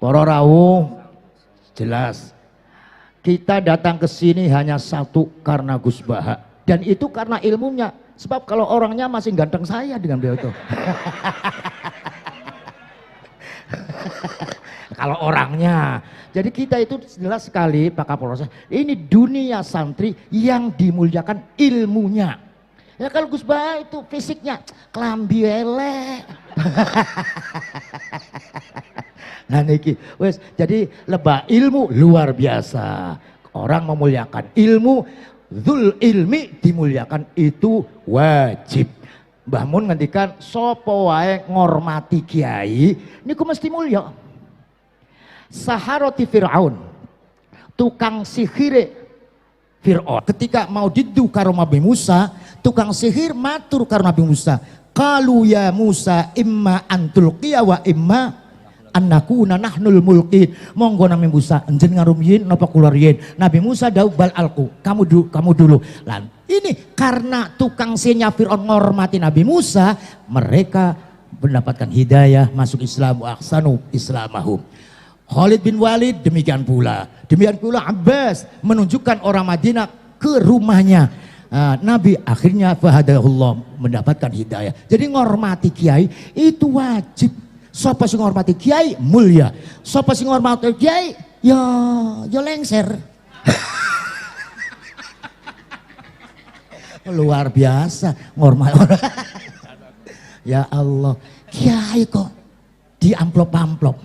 Para rawuh, jelas kita datang ke sini hanya satu karena Gus Baha, dan itu karena ilmunya. Sebab kalau orangnya masih ganteng saya dengan beliau itu. Kalau orangnya, jadi kita itu jelas sekali Pak Kapolres, ini dunia santri yang dimuliakan ilmunya. Ya kalau Gus Baha itu fisiknya klambi elek. Nah niki, wes jadi lebah ilmu luar biasa. Orang memuliakan ilmu, dzul ilmi dimuliakan itu wajib. Mbah Mun ngendikan sapa wae ngormati kiai niku mesti mulya. Saharati Fir'aun, tukang sihire Fir'aun ketika mau didu karo Nabi Musa, tukang sihir matur karo Nabi Musa, qalu ya Musa imma antulqiya wa imma annakuna nahnul mulkin. Monggo Nabi Musa enjen ngarumyin napa kula riyin. Nabi Musa dawuh bal alku, kamu dulu. Lan ini karena tukang sihirnya Fir'aun menghormati Nabi Musa, mereka mendapatkan hidayah masuk Islam, wa ahsanu islamahum. Khalid bin Walid demikian pula Abbas menunjukkan orang Madinah ke rumahnya. Nabi akhirnya fahadahullah mendapatkan hidayah. Jadi ngormati kiai itu wajib. Sapa sing ngormati kiai mulia, sapa sing ngormati kiai ya lengser. Luar biasa ngormati. Ya Allah, kiai kok di amplop-amplop.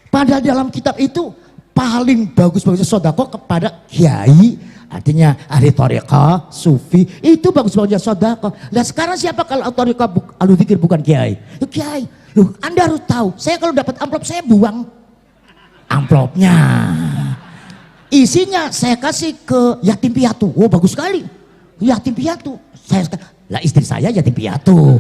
Padahal dalam kitab itu paling bagus-bagusnya sodako kepada kiai, artinya ahli thariqah, sufi, itu bagus-bagusnya sodako. Nah sekarang siapa kalau thariqah ahli dzikir bukan kiai? Ya, kiai, loh Anda harus tahu, saya kalau dapat amplop saya buang amplopnya. Isinya saya kasih ke yatim piatu. Oh bagus sekali, yatim piatu. Lah istri saya yatim piatu.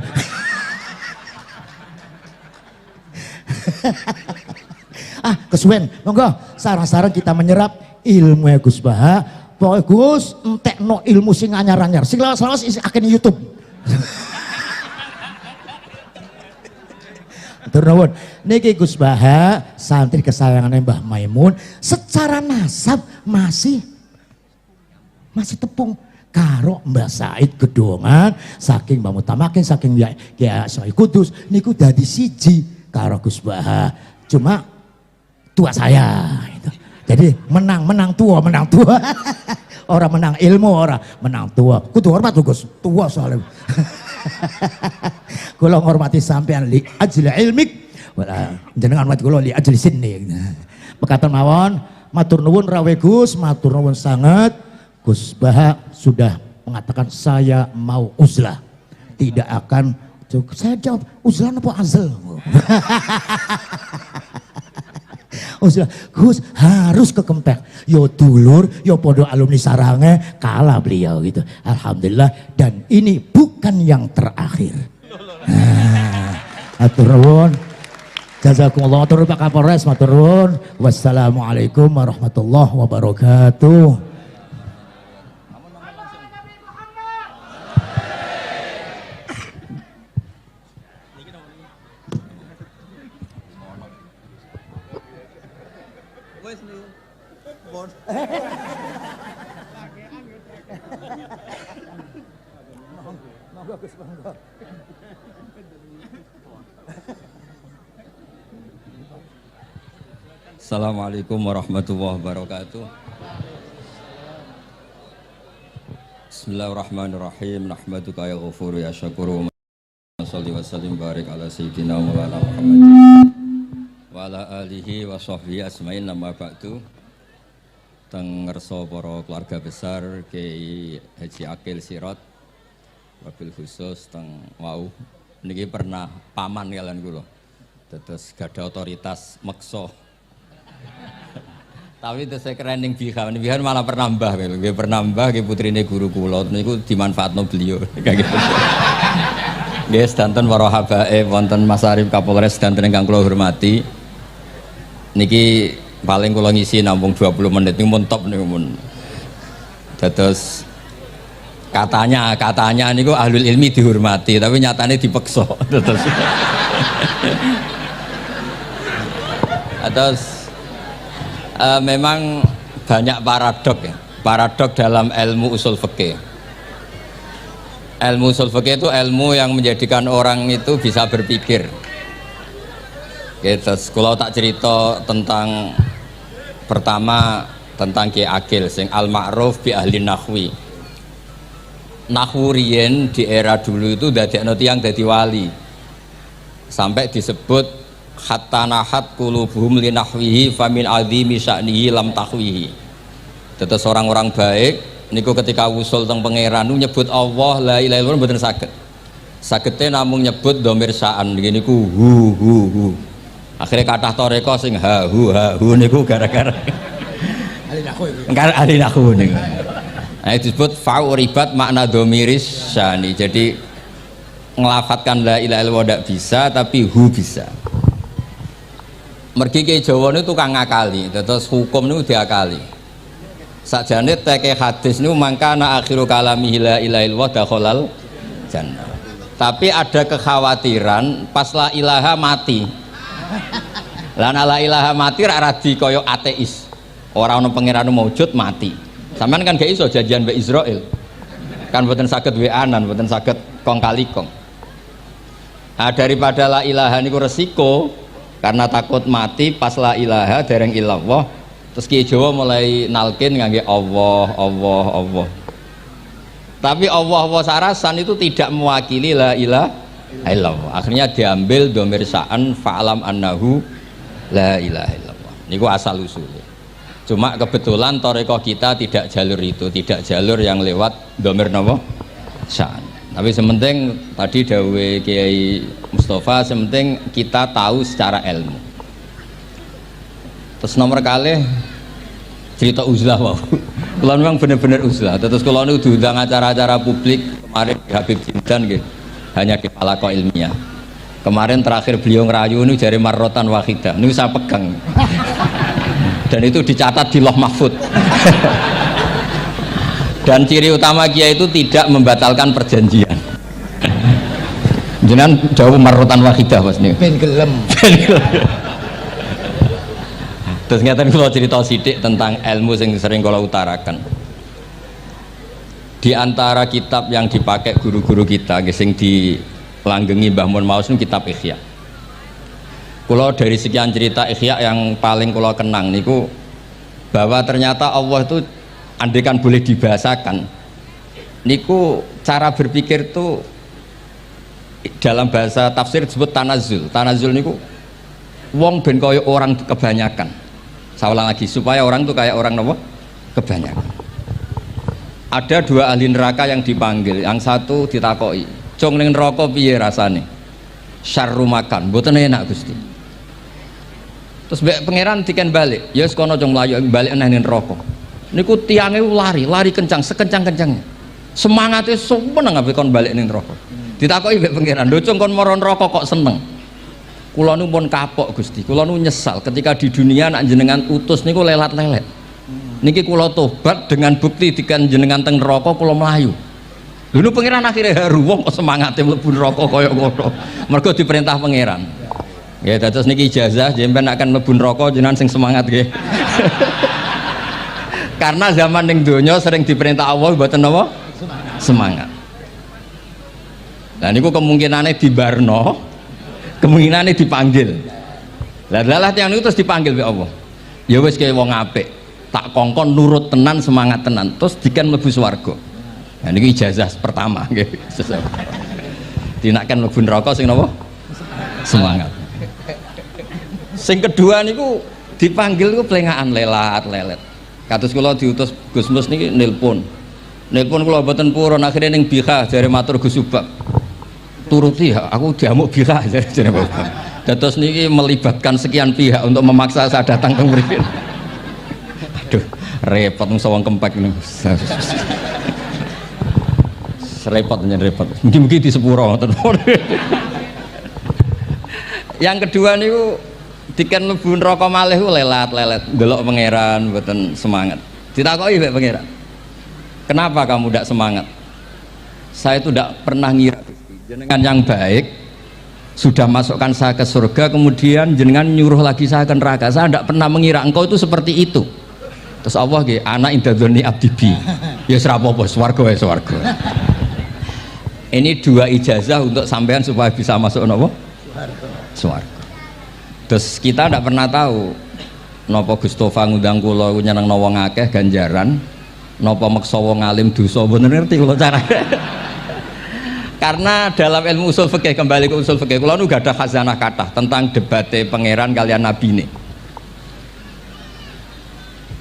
Kesuwen, monggo sarang-sarang kita menyerap ilmu Gus Baha. Pokoknya Gus entekno ilmu sing anyar-anyar, sing lawas-lawas isi akeh YouTube. Turun niki Gus Baha santri kesayangannya Mbah Maimun, secara nasab masih tepung karo Mbah Said Gedongan, saking Mbah Mutamakin, saking Kiai Soi Kudus niku dadi siji karo Gus Baha. Cuma tua saya gitu. Jadi menang tua orang menang ilmu, orang menang tua kudu hormat lho Gus, tua soalnya. Kula ngormati sampean li ajli ilmik wala jenengan hormat kula li ajli sinni. Mekaten mawon, matur nuwun rawe Gus, matur nuwun sangat. Gus Baha sudah mengatakan saya mau uzlah, tidak akan. Saya jawab uzlah apa azal. Gus harus ke Kempek, yo dulur, yo podo alumni sarangnya kalah beliau gitu. Alhamdulillah, dan ini bukan yang terakhir. Matur nuwun, jazakumullah, matur Pak Kapolres, matur nuwun. Wassalamualaikum warahmatullahi wabarakatuh. Assalamualaikum warahmatullahi wabarakatuh. Bismillahirrahmanirrahim. Nahmaduka ya ghafuru ya syakuru. Shalli wa sallim barik ala sayyidina Maulana Muhammad wa ala alihi wa sahbihi asma'in, nama ba'du. Teng ngerso para keluarga besar Kiai Haji Akil Sirot, wabil khusus teng wau niki pernah paman kalian kula. Terus gada otoritas meksa. Tapi itu saya keren yang bihan malah pernambah, dia pernambah, dia putrine guru kula, niku dimanfaatno beliau, kayak gitu. Guys, danten para habaib, wonten Mas Arif Kapolres danten ingkang kula hormati. Niki paling kula ngisi nampung 20 menit, niku mun top niku mun. Terus katanya niku ahlul ilmi dihormati, tapi nyatane dipeksa. Terus Atau memang banyak paradok ya. Paradok dalam ilmu usul fikih. Ilmu usul fikih itu ilmu yang menjadikan orang itu bisa berpikir. Gitu. Kalau tak cerita tentang pertama tentang Ki Akil sing al ma'ruf bi ahli nahwi. Nahwu riyen di era dulu itu dadekno tiyang dadi wali. Sampai disebut hatta nahat qulubuhum li nahwihi famin azimi sya'nihi lam tahwihi. Terus orang-orang baik niku ketika usul teng pangeran nyebut Allah la ilaha illallah mboten saged. Sagete namung nyebut dhamir sya'an niku hu. Akhirnya kathah toreko sing ha hu niku gara-gara ahli nahwu niku. Nah, disebut fa'uribat makna dhamiris sya'ni. Jadi ngelafatkan la ilaha illallah tidak bisa tapi hu bisa. Mergi ke Jawa itu tukang ngakali, terus hukum itu diakali. Sakjane teke hadis niku mangkana akhiru kalamihi la ilaha illallah dakhalal jannah. Tapi ada kekhawatiran pas la ilaha mati. Lan la ilaha mati ra radi kaya ateis. Ora ana pangeran maujud mati. Sampean kan gak iso janjian mbek Israel. Kan mboten saged weanan, mboten saged kong kali kong. Nah, daripada la ilaha niku resiko karena takut mati pas la ilaha dereng illallah. Terus Ki Jawa mulai nalkin ngangge Allah. Tapi Allah sarasan itu tidak mewakili la ilaha illallah. Akhirnya diambil dhamir sa'an fa'alam annahu la ilaha illallah. Niku asal usulnya. Cuma kebetulan thariqah kita tidak jalur itu, tidak jalur yang lewat dhamir napa? Sa'an. Tapi sementing tadi dawuh Kiai Mustafa, sementing kita tahu secara ilmu. Terus nomor kali cerita uzlah wow. Kalau memang benar-benar uzlah. Terus kalau nu diundang acara-acara publik kemarin di Habib Jindan gitu, hanya di palako ilmiah. Kemarin terakhir beliau ngerayu ini jari marrotan wahidah. Ini saya pegang. Dan itu dicatat di Loh Mahfud. Dan ciri utama Kiai itu tidak membatalkan perjanjian. Jenengan jauh marrotan wahidah Mas nih. Ben gelem. Terus ngeten kula cerita sithik tentang ilmu yang sering kula utarakan. Di antara kitab yang dipakai guru-guru kita sing dilanggengi Mbah Mun Maus niku kitab Ihya. Kula dari sekian cerita Ihya yang paling kula kenang niku bahwa ternyata Allah itu andaikan boleh dibahasakan niku cara berpikir tuh dalam bahasa tafsir disebut tanazul niku wong ben kaya orang kebanyakan. Saya ulang lagi supaya orang tuh kayak orang nopo kebanyakan. Ada dua ahli neraka yang dipanggil, yang satu ditakoi cung ning neraka piye rasane syarru makan mboten enak Gusti. Terus mbek pangeran diken balik ya wis kono cung mlayu balik nang neraka. Niku tiange lari kencang sekencang-kencangnya. Semangate sumeneng ambek kon balik ning neraka. Ditakoki mbek pangeran, "Lho cung kon mara neraka kok seneng?" Kula nu pun kapok Gusti, kula nu nyesal ketika di dunia nak jenengan utus niku lelat-lelet. Niki kula tobat dengan bukti dikan jenengan teng neraka kula mlayu. Lha nu pangeran akhire haru wong kok semangate mlebu neraka kaya ngono. Mergo diperintah pangeran. Nggih, dados niki ijazah jenengan akan mlebu neraka jenengan sing semangat nggih. Karena zaman ning donya sering diperintah Allah mboten napa? Semangat. Lah niku kemungkinane dibarno, kemungkinane dipanggil. Lah tiyang niku terus dipanggil oleh Allah. Ya wis kaya wong apik, tak kongkon nurut tenan, semangat tenan, terus diken mlebu swarga. Nah niku ijazah pertama nggih. Dinaken mlebu neraka sing napa? Semangat. Sing kedua niku dipanggil niku plengakan lelat-lelet. Kados kula diutus Gus Mus niki nelpon kula mboten purun akhirnya ning Bika jare matur Gus Subak. Turuti ya, aku diamuk Bika jare Bapak. Dados niki melibatkan sekian pihak untuk memaksa saya datang ke mriki. Aduh, repot wong sawang kempek niku. Repot. Mungkin di sepuro ngoten. Yang kedua niku diken mlebu neraka malih lelat-lelet ndelok pangeran mboten semangat. Ditakoki mbek pangeran, "Kenapa kamu tidak semangat?" "Saya itu tidak pernah ngira jenengan yang baik sudah masukkan saya ke surga, kemudian jenengan nyuruh lagi saya ke neraka. Saya tidak pernah mengira engkau itu seperti itu. Terus Allah nggih, ana indadzoni abdibi. Ya ora apa-apa, swarga wae swarga. Ini dua ijazah untuk sampean supaya bisa masuk napa? Swarga. Terus kita tidak pernah tahu napa Gustofa ngundang kula nyenengno wong akeh ganjaran, napa meksa wong alim dosa, mboten ngerti kula carane. Karena dalam ilmu usul fikih, kembali ke usul fikih, kula nu gak ada khazanah kathah tentang debate pangeran kalian nabi ini.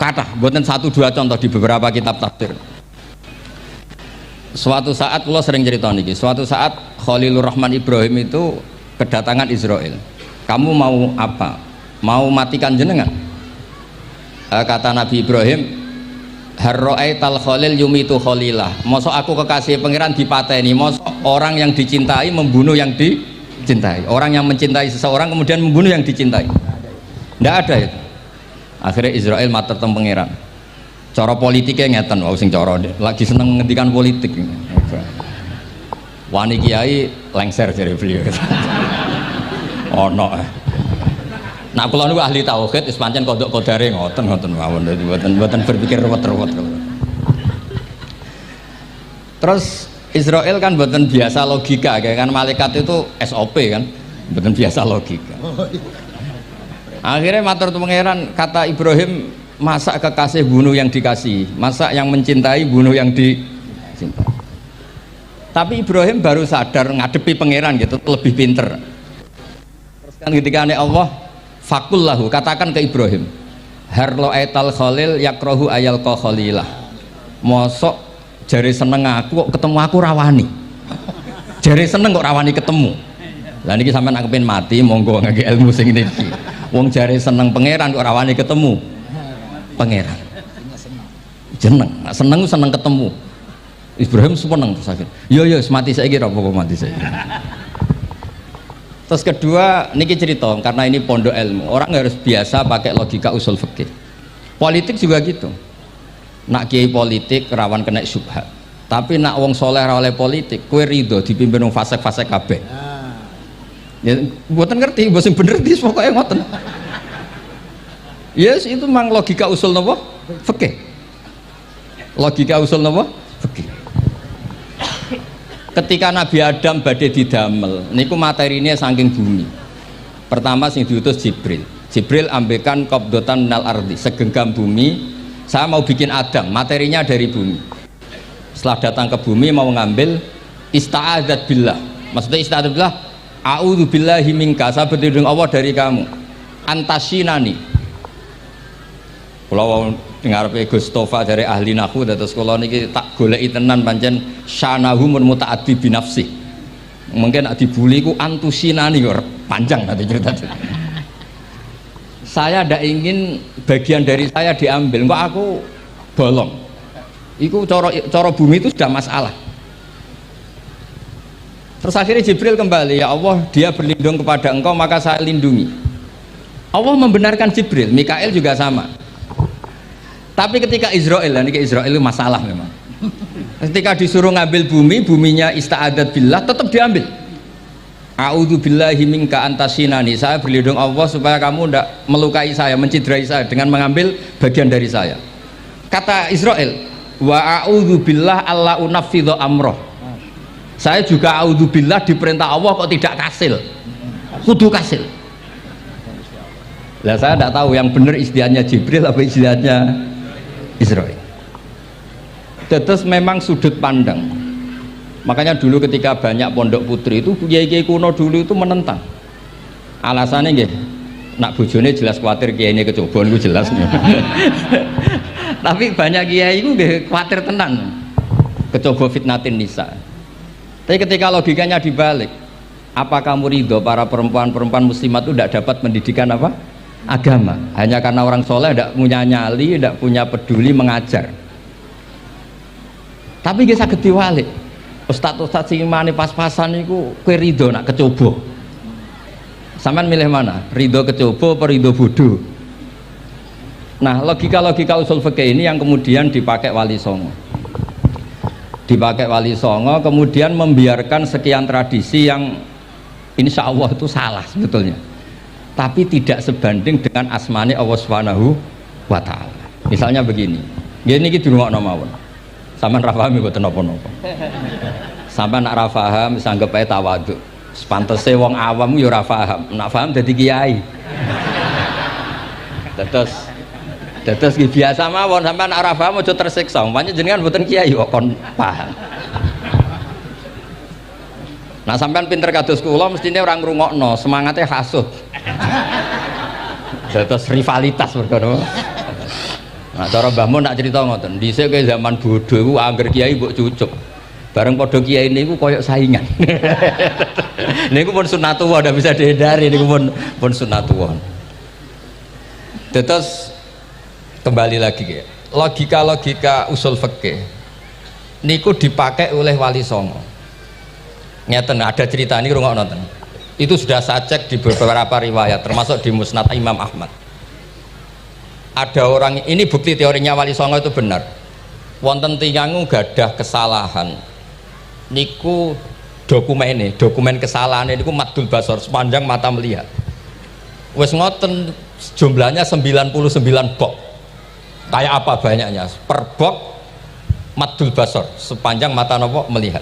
Kathah, mboten satu dua contoh di beberapa kitab tafsir. Suatu saat kula sering cerita niki, suatu saat Khalilur Rahman Ibrahim itu kedatangan Israel. Kamu mau apa? Mau matikan jenengan? Kata Nabi Ibrahim, harro'aital khalil yumitu khalilah. Mosok aku kekasih pangeran dipateni, mosok orang yang dicintai membunuh yang dicintai, orang yang mencintai seseorang kemudian membunuh yang dicintai. Tidak ada itu. Akhirnya Israel matur teng pangeran. Cara politiknya ngeten, wau sing cara lagi seneng ngendikan politik. Wani kiai lengser dari beliau. Ono. Nah kula niku ahli tauhid wis pancen kodok kodare ngoten mawon, mboten berpikir ruwet-ruwet. Terus Israel kan mboten biasa logika, kayak kan malaikat itu SOP kan, mboten biasa logika. Akhirnya matur tu pangeran, kata Ibrahim, masa kekasih bunuh yang dikasih, masa yang mencintai bunuh yang dicintai. Tapi Ibrahim baru sadar ngadepi pangeran gitu, lebih pinter. Terus kan ketika Allah fakullahu, katakan ke Ibrahim, harlo aital khalil yakrohu ayal ko khalilah. Mosok jari seneng aku kok ketemu aku rawani, jari seneng kok rawani ketemu. Lah niki sampean aku pengen mati, monggo ngangge ilmu sing niki. Wong jari seneng pangeran kok rawani ketemu pangeran. Jeneng, seneng ketemu. Ibrahim seneng terus akhir. Yo mati saiki ora apa-apa mati saiki. Terus kedua, niki cerita karena ini pondok ilmu, orang harus biasa pakai logika usul fikih. Politik juga gitu. Nak kiai politik rawan kena syubhat. Tapi nak wong soleh oleh politik, kue ridho dipimpin wong fasik-fasik kabeh. Ya, buatan ngerti, bosan bener dis pokoknya ngoten. Yes, itu memang logika usul nopo fikih. Logika usul nopo fikih. Ketika Nabi Adam badhe didamel, niku materinya saking bumi. Pertama sing diutus Jibril. Jibril ambekan qabdotan minal ardi, segenggam bumi. Saya mau bikin Adam, materinya dari bumi. Setelah datang ke bumi mau ngambil ista'adzat billah. Maksudnya ista'adzat billah, a'udzu billahi minka, saya berlindung Allah dari kamu. Antasinani. Kalau dengar Gustofa dari ahli nahu, terus kalau niki tak goleki tenan pancen syanahu mun mutaaddi binafsi. Mungkin dibuli ku antusinani kok panjang nanti cerita. Saya tidak ingin bagian dari saya diambil, kok aku bolong. Iku coro bumi itu sudah masalah. Terus akhirnya Jibril kembali, ya Allah, dia berlindung kepada engkau maka saya lindungi. Allah membenarkan Jibril, Mikail juga sama. Tapi ketika Israel, ini Israel itu masalah memang. Ketika disuruh ngambil bumi, buminya ista'adat billah, tetap diambil. A'udzu billahi minka antasinani, saya berlindung Allah supaya kamu tidak melukai saya, menciderai saya dengan mengambil bagian dari saya. Kata Israel, wa a'udzu billah alla unafidhu amroh. Saya juga a'udzu billah diperintah Allah kok tidak kasil, kudu kasil. Lah saya tidak tahu yang benar istilahnya Jibril apa istilahnya Israel. Terus memang sudut pandang. Makanya dulu ketika banyak pondok putri itu kiai-kiai kuno dulu itu menentang. Alasannya nggih, nak bojone jelas khawatir kiai ini kecobaan itu jelas. Tapi banyak kiai itu nggih khawatir tenan. Kecoba fitnatin nisa. Tapi ketika logikanya dibalik, apa kamu ridho para perempuan-perempuan muslimat itu tidak dapat pendidikan apa? Agama, hanya karena orang soleh tidak punya nyali, tidak punya peduli mengajar. Tapi dia saged diwalik. Ustadz sing imane pas-pasan niku kowe ridho nak kecoba. Sampean milih mana? Ridho kecoba apa ridho bodoh? Nah, logika-logika usul fikih ini yang kemudian dipakai Wali Songo. Dipakai Wali Songo kemudian membiarkan sekian tradisi yang insya Allah itu salah sebetulnya, tapi tidak sebanding dengan asmane Allah Subhanahu wa Ta'ala. Misalnya begini, gini iki dirungokno mawon, sampean ra paham mboten napa-napa, sampean nak ra paham sanggep ae tawadhu, sepantese wong awam yo ora paham, nak paham dadi kiai. Terus biasa mawon, sampean nak ra paham aja tersiksa, umpamanya jenengan mboten kiai kok kon paham. Nah sampean pinter kados kula mestine ora ngrungokno, semangate hasud. Terus rivalitas perkara. Nah cara Mbah Mun nak cerita ngoten, dhisik ke zaman bodho iku angger kiai mbok cucuk. Bareng padha kiai niku koyok saingan. Niku pun sunatullah, ndak bisa dihindari, niku pun sunatullah. Terus kembali lagi ya. Logika usul fikih niku dipakai oleh Wali Songo. Ngeten ada cerita ini rungokno nonton. Itu sudah saya cek di beberapa riwayat termasuk di Musnad Imam Ahmad. Ada orang, ini bukti teorinya Wali Songo itu benar. Wonten tiyang gadah kesalahan. Niku dokumen kesalahan niku maddul basor, sepanjang mata melihat. Wes ngoten jumlahnya 99 bok. Kayak apa banyaknya? Per bok maddul basor, sepanjang mata nopo melihat.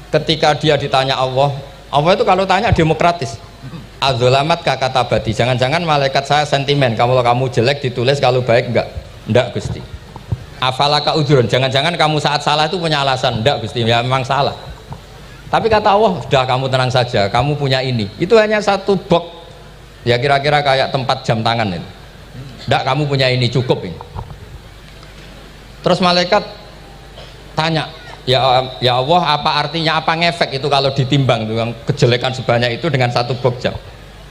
Ketika dia ditanya Allah itu kalau tanya demokratis. Adzolamat kakatabati, jangan-jangan malaikat saya sentimen, kalau kamu jelek ditulis, kalau baik enggak Gusti. Afalaka udhurun, jangan-jangan kamu saat salah itu punya alasan, enggak Gusti, ya memang salah. Tapi kata Allah, sudah kamu tenang saja, kamu punya ini. Itu hanya satu box, ya kira-kira kayak tempat jam tangan itu. Enggak, kamu punya ini, cukup ini. Terus malaikat tanya, ya Allah, apa artinya, apa ngefek itu kalau ditimbang dengan kejelekan sebanyak itu dengan satu box jam.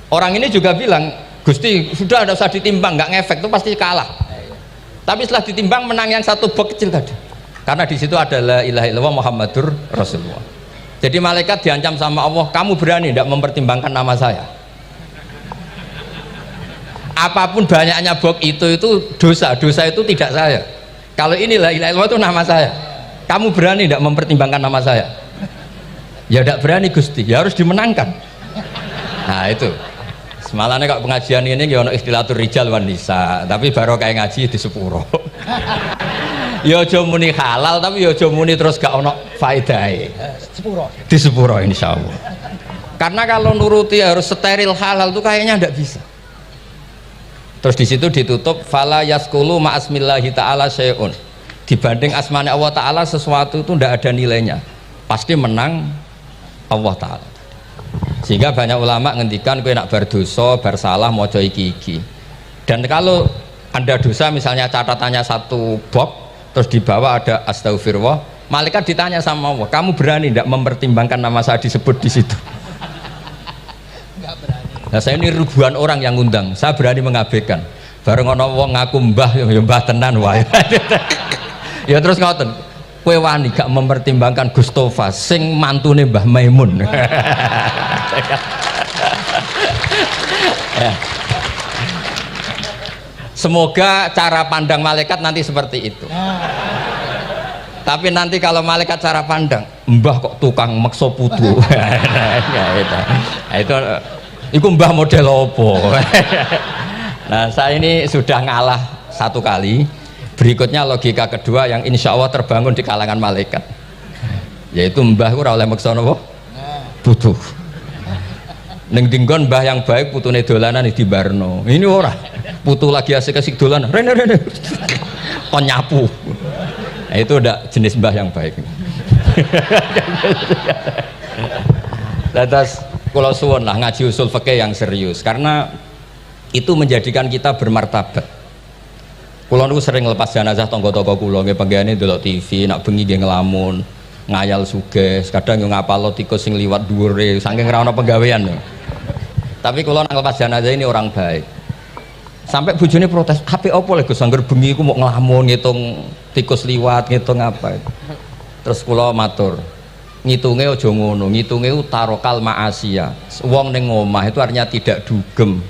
Orang ini juga bilang, Gusti sudah ada usah ditimbang, nggak ngefek itu pasti kalah. Tapi setelah ditimbang menang yang satu box kecil tadi, karena di situ ada la ilaha illallah Muhammadur Rasulullah. Jadi malaikat diancam sama Allah, kamu berani tidak mempertimbangkan nama saya? Apapun banyaknya box itu dosa itu tidak saya. Kalau ini la ilaha illallah itu nama saya. Kamu berani tidak mempertimbangkan nama saya? Ya tidak berani Gusti, ya harus dimenangkan. Nah itu semalahnya kok pengajian ini ya ono ikhtilatur rijal wan nisa, tapi baru kayak ngaji di sepuro. Ya aja muni halal, tapi ya aja muni terus gak ono faedahe. Di sepuro insyaallah. Karena kalau nuruti harus steril halal itu kayaknya tidak bisa. Terus di situ ditutup fala yaskulu ma'asmillahi ta'ala syai'un. Dibanding asmane Allah Ta'ala sesuatu itu tidak ada nilainya, pasti menang Allah Ta'ala. Sehingga banyak ulama ngendikan kowe nak berdosa bersalah moco iki. Dan kalau anda dosa misalnya catatannya satu box terus di bawah ada astagfirullah, malaikat ditanya sama Allah, kamu berani tidak mempertimbangkan nama saya disebut di situ? Nah saya ini ribuan orang yang ngundang, saya berani mengabaikan. Bareng ono wong ngaku mbah ya mbah tenan wae. Ya terus ngoten, kowe wani gak mempertimbangkan Gustofa sing mantune Mbah Maimun. Ya. Semoga cara pandang malaikat nanti seperti itu. Tapi nanti kalau malaikat cara pandang, mbah kok tukang makso putu. Ya, itu mbah model opo. Nah saya ini sudah ngalah satu kali. Berikutnya logika kedua yang insya Allah terbangun di kalangan malaikat, yaitu mbah ora oleh maksa napa butuh. Ning dinggon mbah yang baik putune dolanan di barno. Ini ora putu lagi asik-asik dolanan. Rene kon nyapu. Nah, itu udah jenis mbah yang baik. Lantas kula suwun lah ngaji usul fikih yang serius, karena itu menjadikan kita bermartabat. Kulo niku sering lepas jenazah tangga-tangga kulo nggih panggihane ndelok TV, nak bengi nggih ngelamun, ngayal sugih, kadang yo ngapalo tikus sing liwat dhuwure saking ra ono penggawean. Tapi kulo nak lepas jenazah ini orang baik. Sampai bojone protes, "HP opo lho Gus, angger bengi iku mau ngelamun ngitung tikus liwat, ngitung apa." Terus kulo matur, ngitunge aja ngono, ngitunge tarokal ma'asiya. Wong ning omah itu artinya tidak dugem,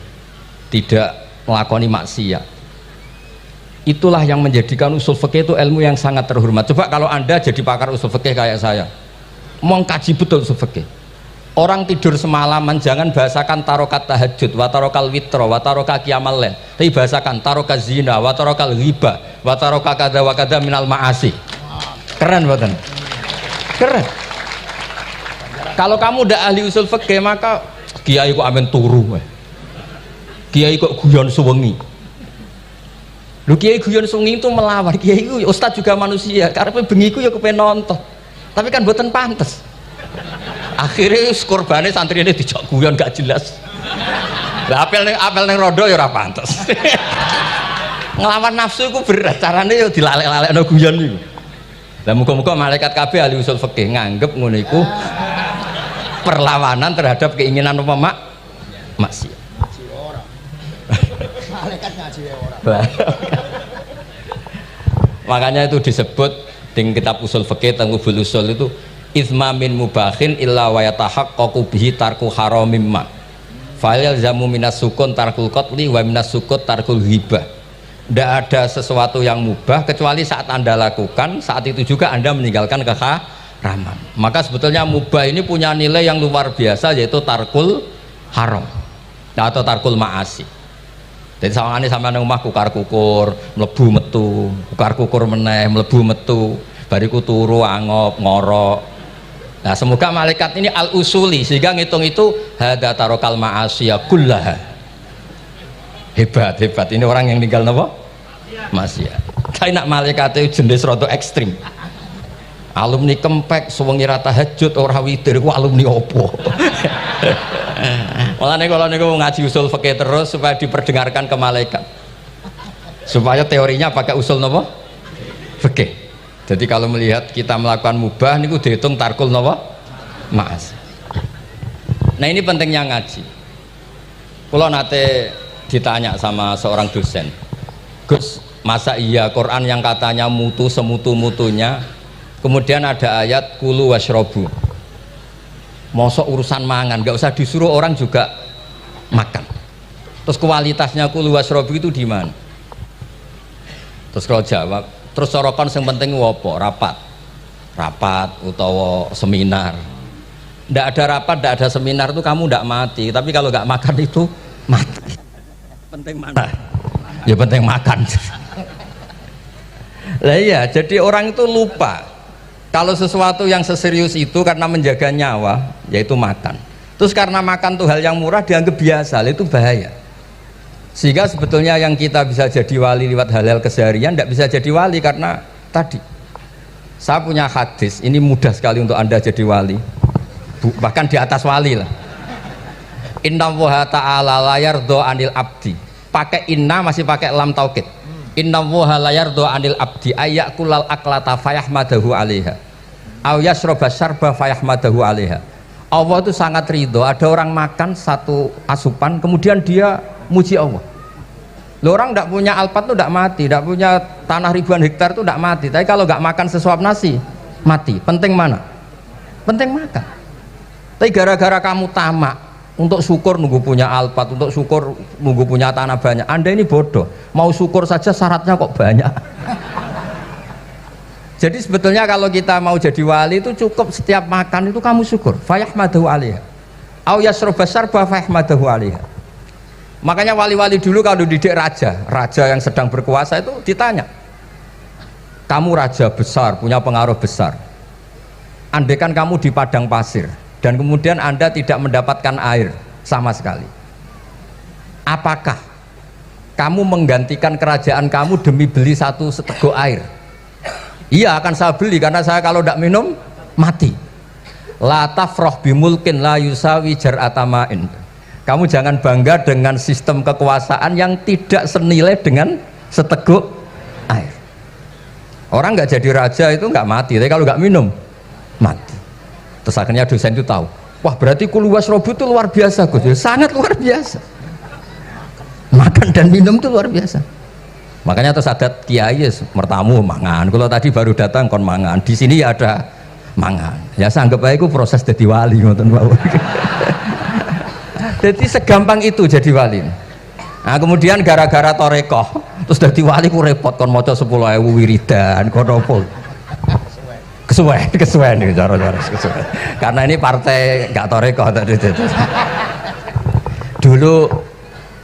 tidak nglakoni maksiat. Itulah yang menjadikan usul fikih itu ilmu yang sangat terhormat. Coba kalau Anda jadi pakar usul fikih kayak saya, mau kaji betul usul fikih. Orang tidur semalaman jangan bahasakan tarokat tahajud, wa tarokal witro, wa taroka qiyamal lail. Tapi bahasakan taroka zina, wa tarokal ghibah, wa taroka kada wa kada minal ma'asi. Keren boten? Keren. Kalau kamu udah ahli usul fikih maka kiai kok amen turu. Kiai kok guyon suwengi. Lu kiai guyon suwengi itu melawan. Kiai itu ustaz juga manusia. Karena bengi ku ya kepen nonton. Tapi kan boten pantes. Akhirnya korbannya santri ini dijak guyon gak jelas. Lah apel neng rodo ya ora pantes. Ngelawan nafsu itu berat, caranya ya dilalek-lalekno guyon niku. Lah muga-muga malaikat kabeh ahli usul fikih nganggep ngono iku perlawanan terhadap keinginan maksiat. Malaikat ngaji ora. Makanya itu disebut di kitab usul fikih tentang usul itu izma min mubahin illa wa yatahaqqaqu bihi tarku haramim ma fa'il zamu minas sukun tarkul qatli wa minas sukut tarkul ghibah. Tidak ada sesuatu yang mubah kecuali saat Anda lakukan, saat itu juga Anda meninggalkan keharaman. Maka sebetulnya mubah ini punya nilai yang luar biasa, yaitu tarkul haram atau tarkul ma'asi. Jadi sawangane sampeyan nang omah kukar kukur mlebu metu, kukar kukur meneh mlebu metu, bariku turu angop ngorok. Nah, semoga malaikat ini al-usuli sehingga ngitung itu hada tarokal ma'asiyah kullaha. Hebat ini orang yang tinggal napa? Maksiat. Tapi nak malaikat itu jenis rada ekstrim. Alumni kempek suwengi ra tahajud ora witir ku alumni opo? Mulane kalau niku ngaji usul fikih terus supaya diperdengarkan ke malaikat. Supaya teorinya pakai usul napa? Fikih. Jadi kalau melihat kita melakukan mubah niku dihitung tarkul napa? Ma'as. Nah, ini pentingnya ngaji. Kalau nate ditanya sama seorang dosen, Gus, masa iya Quran yang katanya mutu semutu-mutunya, kemudian ada ayat kulu washrobu, mosok urusan mangan, gak usah disuruh orang juga makan. Terus kualitasnya kulu washrobu itu di mana? Terus kalau jawab, terus sorokan yang penting wopo, rapat utawa seminar. Ndak ada rapat, ndak ada seminar itu kamu ndak mati, tapi kalau nggak makan itu mati. Penting mana? Ya penting makan. Lah iya, jadi orang itu lupa kalau sesuatu yang seserius itu karena menjaga nyawa, yaitu makan. Terus karena makan tuh hal yang murah dianggap biasa, itu bahaya. Sehingga sebetulnya yang kita bisa jadi wali lewat hal-hal keseharian tidak bisa jadi wali karena tadi. Saya punya hadis, ini mudah sekali untuk Anda jadi wali, bahkan di atas wali lah. Inna woha ta'ala layar do anil abdi, pakai inna masih pakai lam taukid. Inna woha layar do anil abdi ayyakulal aklata fayahmadahu alaiha aw yasroba syarba fayahmadahu alaiha. Allah itu sangat ridho ada orang makan satu asupan kemudian dia muji Allah. Loh, orang tidak punya alpat itu tidak mati, tidak punya tanah ribuan hektar itu tidak mati, tapi kalau nggak makan sesuap nasi mati. Penting mana? Penting makan. Tapi gara-gara kamu tamak untuk syukur nunggu punya alpat, untuk syukur nunggu punya tanah banyak, Anda ini bodoh. Mau syukur saja syaratnya kok banyak. Jadi sebetulnya kalau kita mau jadi wali itu cukup setiap makan itu kamu syukur. Fayahmadahu alaiha aw yasroba syarba fayahmadahu alaiha. Makanya wali-wali dulu kalau didik raja yang sedang berkuasa itu ditanya, kamu raja besar, punya pengaruh besar, andaikan kamu di padang pasir dan kemudian Anda tidak mendapatkan air sama sekali, apakah kamu menggantikan kerajaan kamu demi beli satu seteguk air? Iya, akan saya beli karena saya kalau tidak minum mati. La tafroh bimulkin la yusawi jar'atamain. Kamu jangan bangga dengan sistem kekuasaan yang tidak senilai dengan seteguk air. Orang nggak jadi raja itu nggak mati, tapi kalau nggak minum mati. Terus akhirnya dosen itu tahu, wah berarti kulu wasrobu itu luar biasa, Gus. Sangat luar biasa. Makan dan minum itu luar biasa. Makanya terus adat kiai mertamu mangan. Kalau tadi baru datang kon mangan, di sini ya ada mangan. Ya saya anggap aja itu proses jadi wali, ngoten Pak. Jadi segampang itu jadi wali. Nah, kemudian gara-gara torekoh terus jadi wali ku repot kon maca 10.000 wiridan kon opo. kesuwen nih cara-cara kesuwen. Karena ini partai nggak toreko tadi. Dulu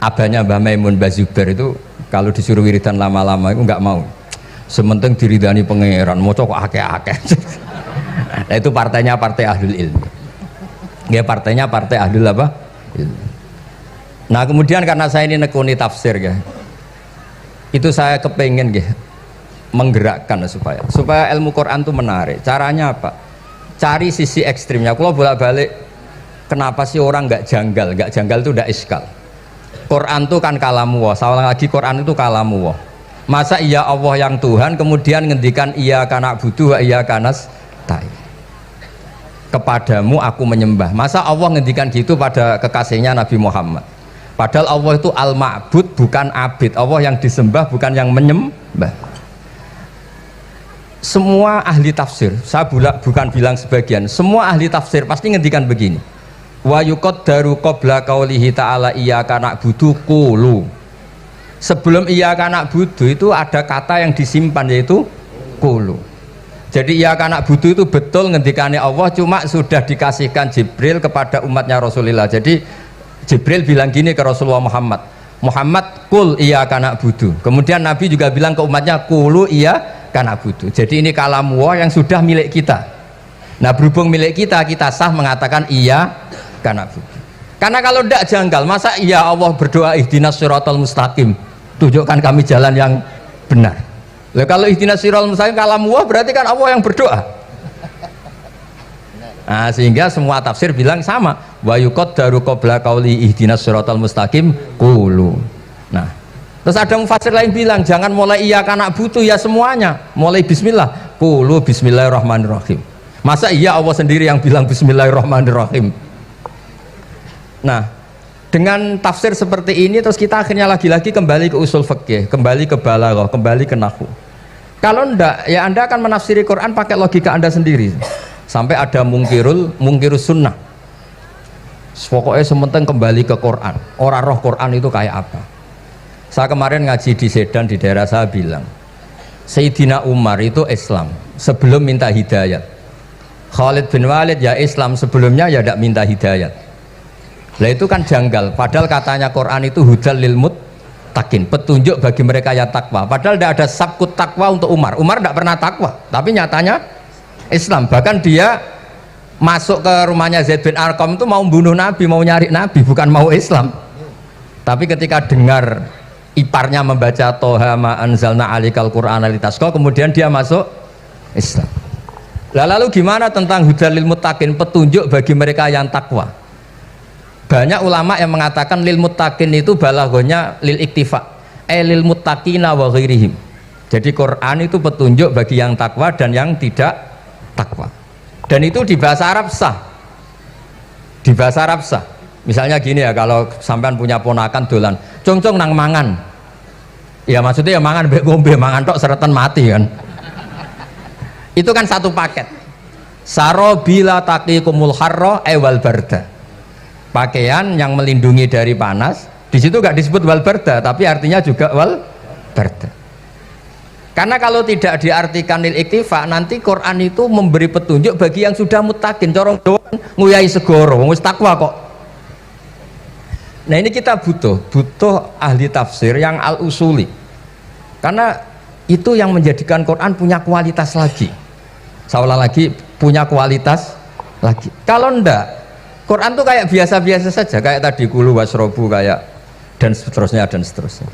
abahnya Mbah Maimun Mbah Zubair itu kalau disuruh wiridan lama-lama itu nggak mau. Sementing diridani pangeran, mau kok akeh-akeh. Nah itu partainya partai ahlul ilmi. Ya partainya partai ahlul apa? Ilmi. Nah kemudian karena saya ini nekuni tafsir ya, itu saya kepengen ya menggerakkan supaya ilmu Quran itu menarik. Caranya apa? Cari sisi ekstrimnya. Kalau bolak-balik, kenapa sih orang nggak janggal? Nggak janggal itu udah iskal. Quran itu kan kalamullah. Saya ulang lagi, Quran itu kalamullah. Masa iya Allah yang Tuhan kemudian ngendikan iya kana butuh iya kanas tai. Kepadamu aku menyembah. Masa Allah ngendikan gitu pada kekasihnya Nabi Muhammad? Padahal Allah itu al-ma'bud bukan abid. Allah yang disembah bukan yang menyembah. Semua ahli tafsir, saya bukan bilang sebagian, semua ahli tafsir pasti ngendikan begini. Wa yuqaddaru qabla qaulihi ta'ala iyyaka na'budu qulu. Sebelum iyyaka na'budu itu ada kata yang disimpan yaitu qulu. Jadi iyyaka na'budu itu betul ngendikane Allah, cuma sudah dikasihkan Jibril kepada umatnya Rasulullah. Jadi Jibril bilang gini ke Rasulullah Muhammad kul iyyaka na'budu. Kemudian Nabi juga bilang ke umatnya qulu iyyaka na'budu. Jadi ini kalamullah yang sudah milik kita. Nah berhubung milik kita, kita sah mengatakan iyyaka na'budu. Karena kalau tidak janggal, masa ya Allah berdoa ihdinas siratal mustaqim, tunjukkan kami jalan yang benar. Lah kalau ihdinas siratal mustaqim kalamullah berarti kan Allah yang berdoa. Nah, sehingga semua tafsir bilang sama, wa yuqaddaru qabla qauli ihdinas siratal mustaqim qulu. Nah, terus ada mufassir lain bilang jangan mulai iyyaka na'budu ya semuanya, mulai bismillah, qulu bismillahirrahmanirrahim. Masa iya Allah sendiri yang bilang bismillahirrahmanirrahim? Nah, dengan tafsir seperti ini terus kita akhirnya lagi-lagi kembali ke usul fikih, kembali ke balaghah, kembali ke nahwu. Kalau enggak, ya Anda akan menafsiri Quran pakai logika Anda sendiri. Sampai ada mungkirus sunnah. Pokoknya sementing kembali ke Quran. Orang roh Quran itu kayak apa? Saya kemarin ngaji di Sedan di daerah saya bilang, Sayyidina Umar itu Islam sebelum minta hidayat. Khalid bin Walid ya Islam sebelumnya ya tidak minta hidayat. Lah itu kan janggal. Padahal katanya Quran itu hudal lil muttaqin, petunjuk bagi mereka yang takwa. Padahal tidak ada sabkut takwa untuk Umar. Umar tidak pernah takwa, tapi nyatanya Islam. Bahkan dia masuk ke rumahnya Zaid bin Arqam itu mau bunuh Nabi, mau nyari Nabi, bukan mau Islam. Tapi ketika dengar iparnya membaca Toha ma anzalna alikal qur'ana litasqa, kemudian dia masuk Islam. Lalu gimana tentang hudalil muttaqin, petunjuk bagi mereka yang takwa? Banyak ulama yang mengatakan lil muttaqin itu balaghahnya lil iktifa, lil muttaqina wa ghairihim. Jadi Quran itu petunjuk bagi yang takwa dan yang tidak takwa, dan itu di bahasa Arab sah. Di bahasa Arab sah. Misalnya gini ya, kalau sampean punya ponakan dolan cong-cong nang mangan, ya maksudnya ya mangan mbek ngombe, mangan tok seretan mati kan. Itu kan satu paket. Sarobila taqikumul harra wal barda, pakaian yang melindungi dari panas. Di situ gak disebut wal barda, tapi artinya juga wal barda. Karena kalau tidak diartikan lil iktifa, nanti Quran itu memberi petunjuk bagi yang sudah muttaqin. Corong doang nguyai segoro, wis takwa kok. Nah ini kita butuh ahli tafsir yang al-usuli. Karena itu yang menjadikan Quran punya kualitas lagi. Seolah lagi punya kualitas lagi. Kalau ndak, Quran tuh kayak biasa-biasa saja, kayak tadi kulu wasrobu kayak dan seterusnya dan seterusnya.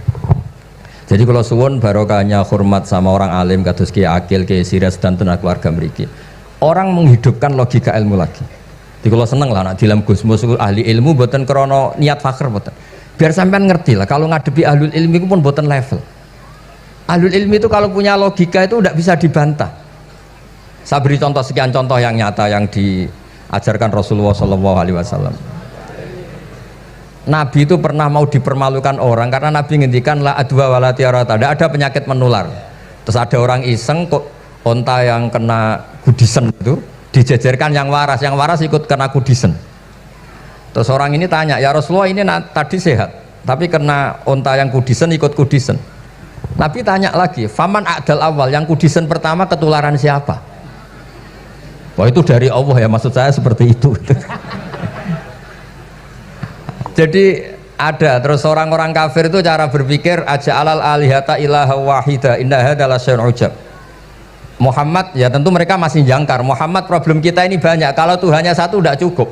Jadi kalau suwun barokahnya hormat sama orang alim kados Ki Akil, Ki Siras dan tenaga keluarga mriki. Orang menghidupkan logika ilmu lagi. Jadi kalau seneng lah nak dalam Gusmus ahli ilmu boten krono niat fakir boten. Biar sampean ngerti lah kalau ngadepi ahlul ilmi itu pun boten level. Ahlul ilmi itu kalau punya logika itu tidak bisa dibantah. Saya beri contoh sekian contoh yang nyata yang diajarkan Rasulullah SAW. Nabi itu pernah mau dipermalukan orang karena Nabi ngendikan la adwa wala tiarata, tidak ada penyakit menular. Terus ada orang iseng kok onta yang kena kudisen itu dijejerkan yang waras ikut kena kudisen. Terus orang ini tanya, ya Rasulullah ini tadi sehat tapi kena onta yang kudisen ikut kudisen. Nabi tanya lagi, faman a'dal awal, yang kudisen pertama ketularan siapa? Wah itu dari Allah ya, maksud saya seperti itu. Jadi ada terus orang-orang kafir itu cara berpikir aja alal alihata ilaha wahida inna hadalah syai'un ujab. Muhammad ya tentu mereka masih jangkar. Muhammad problem kita ini banyak. Kalau Tuhannya satu tidak cukup.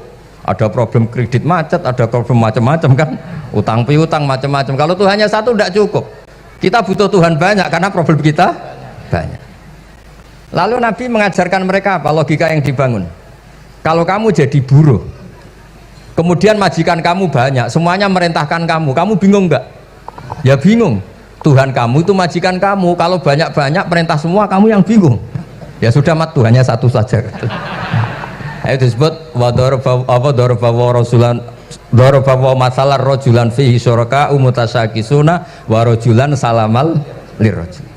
Ada problem kredit macet, ada problem macam-macam kan, utang piutang macam-macam. Kalau Tuhannya satu tidak cukup. Kita butuh Tuhan banyak karena problem kita banyak. Lalu Nabi mengajarkan mereka apa logika yang dibangun. Kalau kamu jadi buruh, kemudian majikan kamu banyak, semuanya merintahkan kamu bingung nggak? Ya bingung. Tuhan kamu itu majikan kamu, kalau banyak-banyak perintah semua kamu yang bingung. Ya sudah mat Tuhannya satu saja. Itu disebut dorobawa masalah rojulan fihi syuraka umutasakisuna warojulan salamal lirrojul.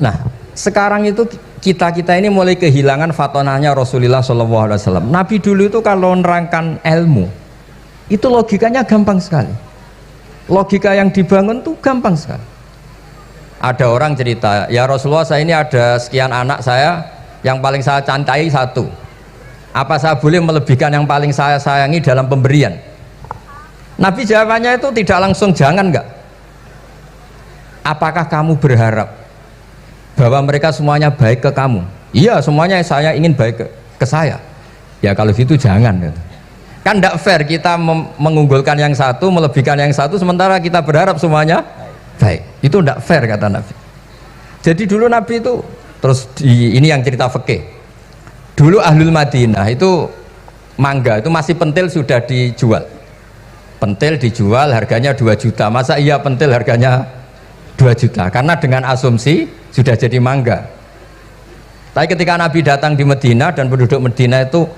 Nah sekarang itu kita ini mulai kehilangan fatonahnya Rasulullah SAW. Nabi dulu itu kalau nerangkan ilmu itu logikanya gampang sekali, logika yang dibangun tuh gampang sekali. Ada orang cerita, ya Rasulullah saya ini ada sekian anak saya, yang paling saya cintai satu, apa saya boleh melebihkan yang paling saya sayangi dalam pemberian? Nabi jawabannya itu tidak langsung jangan enggak. Apakah kamu berharap bahwa mereka semuanya baik ke kamu? Iya semuanya saya ingin baik ke saya. Ya kalau gitu jangan. Kan tidak fair kita mengunggulkan yang satu, melebihkan yang satu, sementara kita berharap semuanya baik. Itu tidak fair kata Nabi. Jadi dulu Nabi itu terus ini yang cerita fikih. Dulu Ahlul Madinah itu mangga itu masih pentil sudah dijual. Pentil dijual harganya 2 juta. Masa iya pentil harganya 2 juta? Karena dengan asumsi sudah jadi mangga. Tapi ketika Nabi datang di Medina dan penduduk Medina itu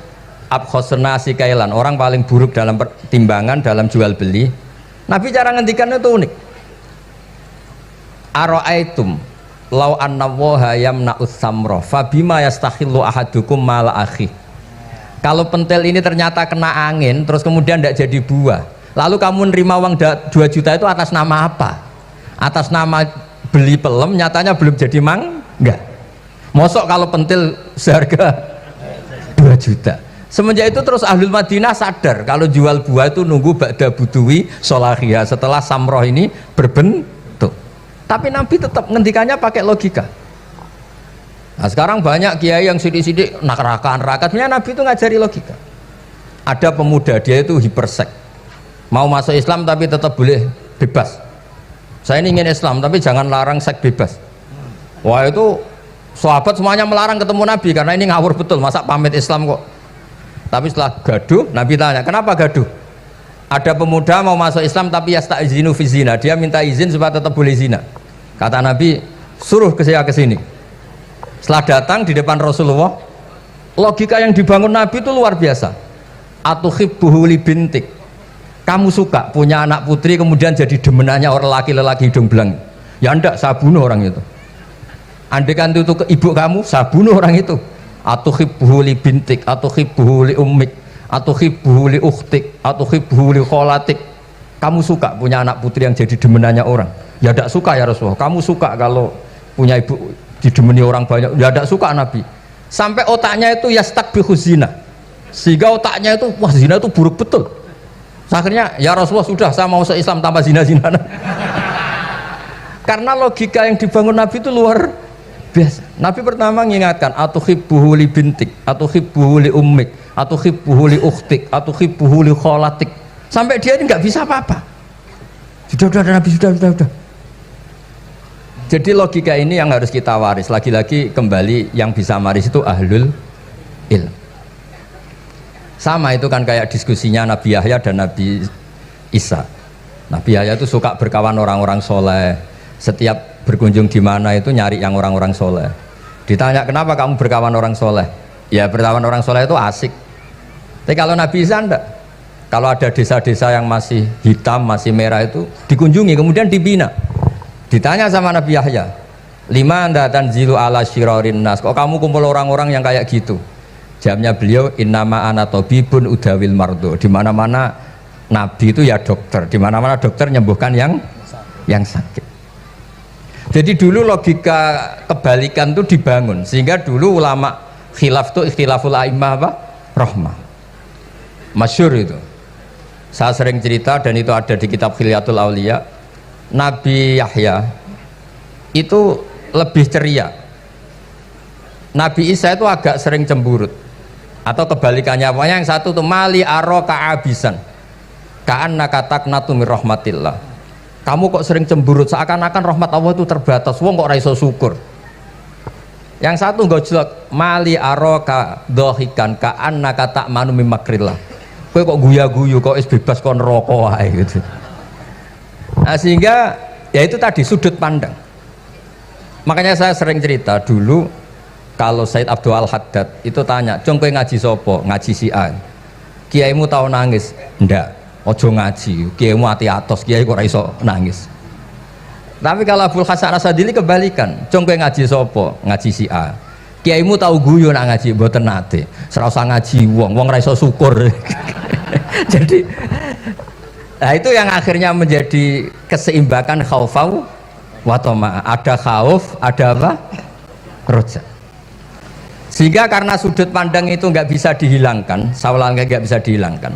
abkhosna sikailan, orang paling buruk dalam pertimbangan dalam jual beli. Nabi cara ngendikan itu unik. Aro'aitum lau anna waha yamna'us samro fabima yastakhillu ahadukum mala akhi. Kalau pentil ini ternyata kena angin terus kemudian tidak jadi buah, lalu kamu nerima uang 2 juta itu atas nama apa? Atas nama beli pelem, nyatanya belum jadi mangga. Mosok kalau pentil seharga 2 juta. Semenjak itu terus Ahlul Madinah sadar kalau jual buah itu nunggu ba'da buduwi solahiyah, setelah samroh ini berbentuk. Tapi Nabi tetap ngendikannya pakai logika. Nah sekarang banyak kiai yang sidik-sidik neraka, sebenarnya Nabi itu ngajari logika. Ada pemuda dia itu hipersek, mau masuk Islam tapi tetap boleh bebas. Saya ini ingin Islam tapi jangan larang seks bebas. Wah itu sahabat semuanya melarang ketemu Nabi karena ini ngawur betul, masa pamit Islam kok. Tapi setelah gaduh Nabi tanya kenapa gaduh? Ada pemuda mau masuk Islam tapi yasta'izinu fi zina, dia minta izin supaya tetap boleh zina. Kata Nabi suruh ke saya ke sini. Setelah datang di depan Rasulullah, logika yang dibangun Nabi itu luar biasa. Atuhibbuhu li bintik, kamu suka punya anak putri kemudian jadi demenannya orang laki-laki hidung belang? Ya enggak, saya bunuh orang itu. Andaikan itu ke ibu kamu, saya bunuh orang itu. Atuhibbuhu li bintik, atuhibbuhu li ummik, atuhibbuhu li ukhtik, atuhibbuhu li kholatik. Kamu suka punya anak putri yang jadi demenannya orang? Ya tidak suka ya Rasulullah. Kamu suka kalau punya ibu didemeni orang banyak? Ya tidak suka Nabi. Sampai otaknya itu yastakbihu zina, sehingga otaknya itu wah zina itu buruk betul. Akhirnya ya Rasulullah sudah saya mau se-Islam tanpa zina-zina. Karena logika yang dibangun Nabi itu luar biasa. Nabi pertama mengingatkan atuhibbuhu li bintik, atuhibbuhu li ummik, atuhibbuhu li ukhtik, atuhibbuhu li kholatik. Sampai dia ini nggak bisa apa-apa. Sudah Nabi sudah. Jadi logika ini yang harus kita waris. Lagi-lagi kembali yang bisa waris itu ahlul ilm. Sama itu kan kayak diskusinya Nabi Yahya dan Nabi Isa. Nabi Yahya itu suka berkawan orang-orang soleh. Setiap berkunjung di mana itu nyari yang orang-orang soleh. Ditanya kenapa kamu berkawan orang soleh? Ya berkawan orang soleh itu asik. Tapi kalau Nabi Isa enggak. Kalau ada desa-desa yang masih hitam, masih merah itu dikunjungi kemudian dibina. Ditanya sama Nabi Yahya, lima anda tanzilu ala syirarin nas, kok kamu kumpul orang-orang yang kayak gitu? Jawabnya beliau, innama ana tabibun udawil mardo. Di mana-mana Nabi itu ya dokter, di mana-mana dokter menyembuhkan yang sakit. Jadi dulu logika kebalikan itu dibangun, sehingga dulu ulama khilaf itu ikhtilaful a'immah apa? Rahmah. Masyhur itu. Saya sering cerita dan itu ada di kitab Khilyatul Auliya. Nabi Yahya itu lebih ceria. Nabi Isa itu agak sering cemburut. Atau kebalikannya, pokoknya yang satu tuh mali aro ka'abisan. Ka'annaka taqnatu mir rahmatillah. Kamu kok sering cemburut, seakan-akan rahmat Allah itu terbatas. Wong kok ora iso syukur. Yang satu gojlok mali aroka dohikan ka annaka ta'manu mim makrillah. Kowe kok guya-guyu kok is bebas kon neraka wae gitu. Nah, sehingga ya itu tadi sudut pandang. Makanya saya sering cerita dulu kalau Said Abdul Al-Haddad itu tanya, "Cung kowe ngaji sapa?" "Ngaji si A." "Kiaimu tau nangis?" "Ndak." "Ojo ngaji, kiaimu ati atos, kiai kok ora iso nangis." Tapi kalau Abdul Hasan Asadili kebalikan, "Cung kowe ngaji sapa?" "Ngaji si A." "Kiaimu tau guyu nak ngaji?" "Mboten nate." "Ora usah ngaji wong ora iso syukur." Jadi nah itu yang akhirnya menjadi keseimbangan khaufau wa tama. Ada khauf, ada apa? Roja. Sehingga karena sudut pandang itu nggak bisa dihilangkan, saulang nggak bisa dihilangkan.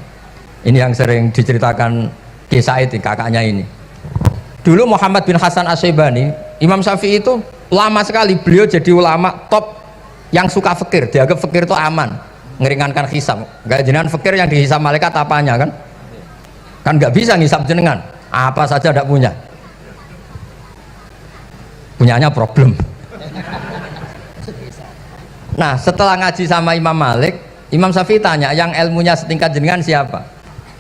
Ini yang sering diceritakan Ki Said, kakaknya ini. Dulu Muhammad bin Hasan Asy-Syaibani, Imam Syafi'i itu lama sekali beliau jadi ulama top yang suka fikir. Dianggap fikir itu aman, ngeringankan hisab. Gak jenengan fikir yang dihisab malaikat apanya kan? Kan nggak bisa ngisab jenengan. Apa saja tidak punya. Punyanya problem. Nah, setelah ngaji sama Imam Malik, Imam Syafi'i tanya, yang ilmunya setingkat jenengan siapa?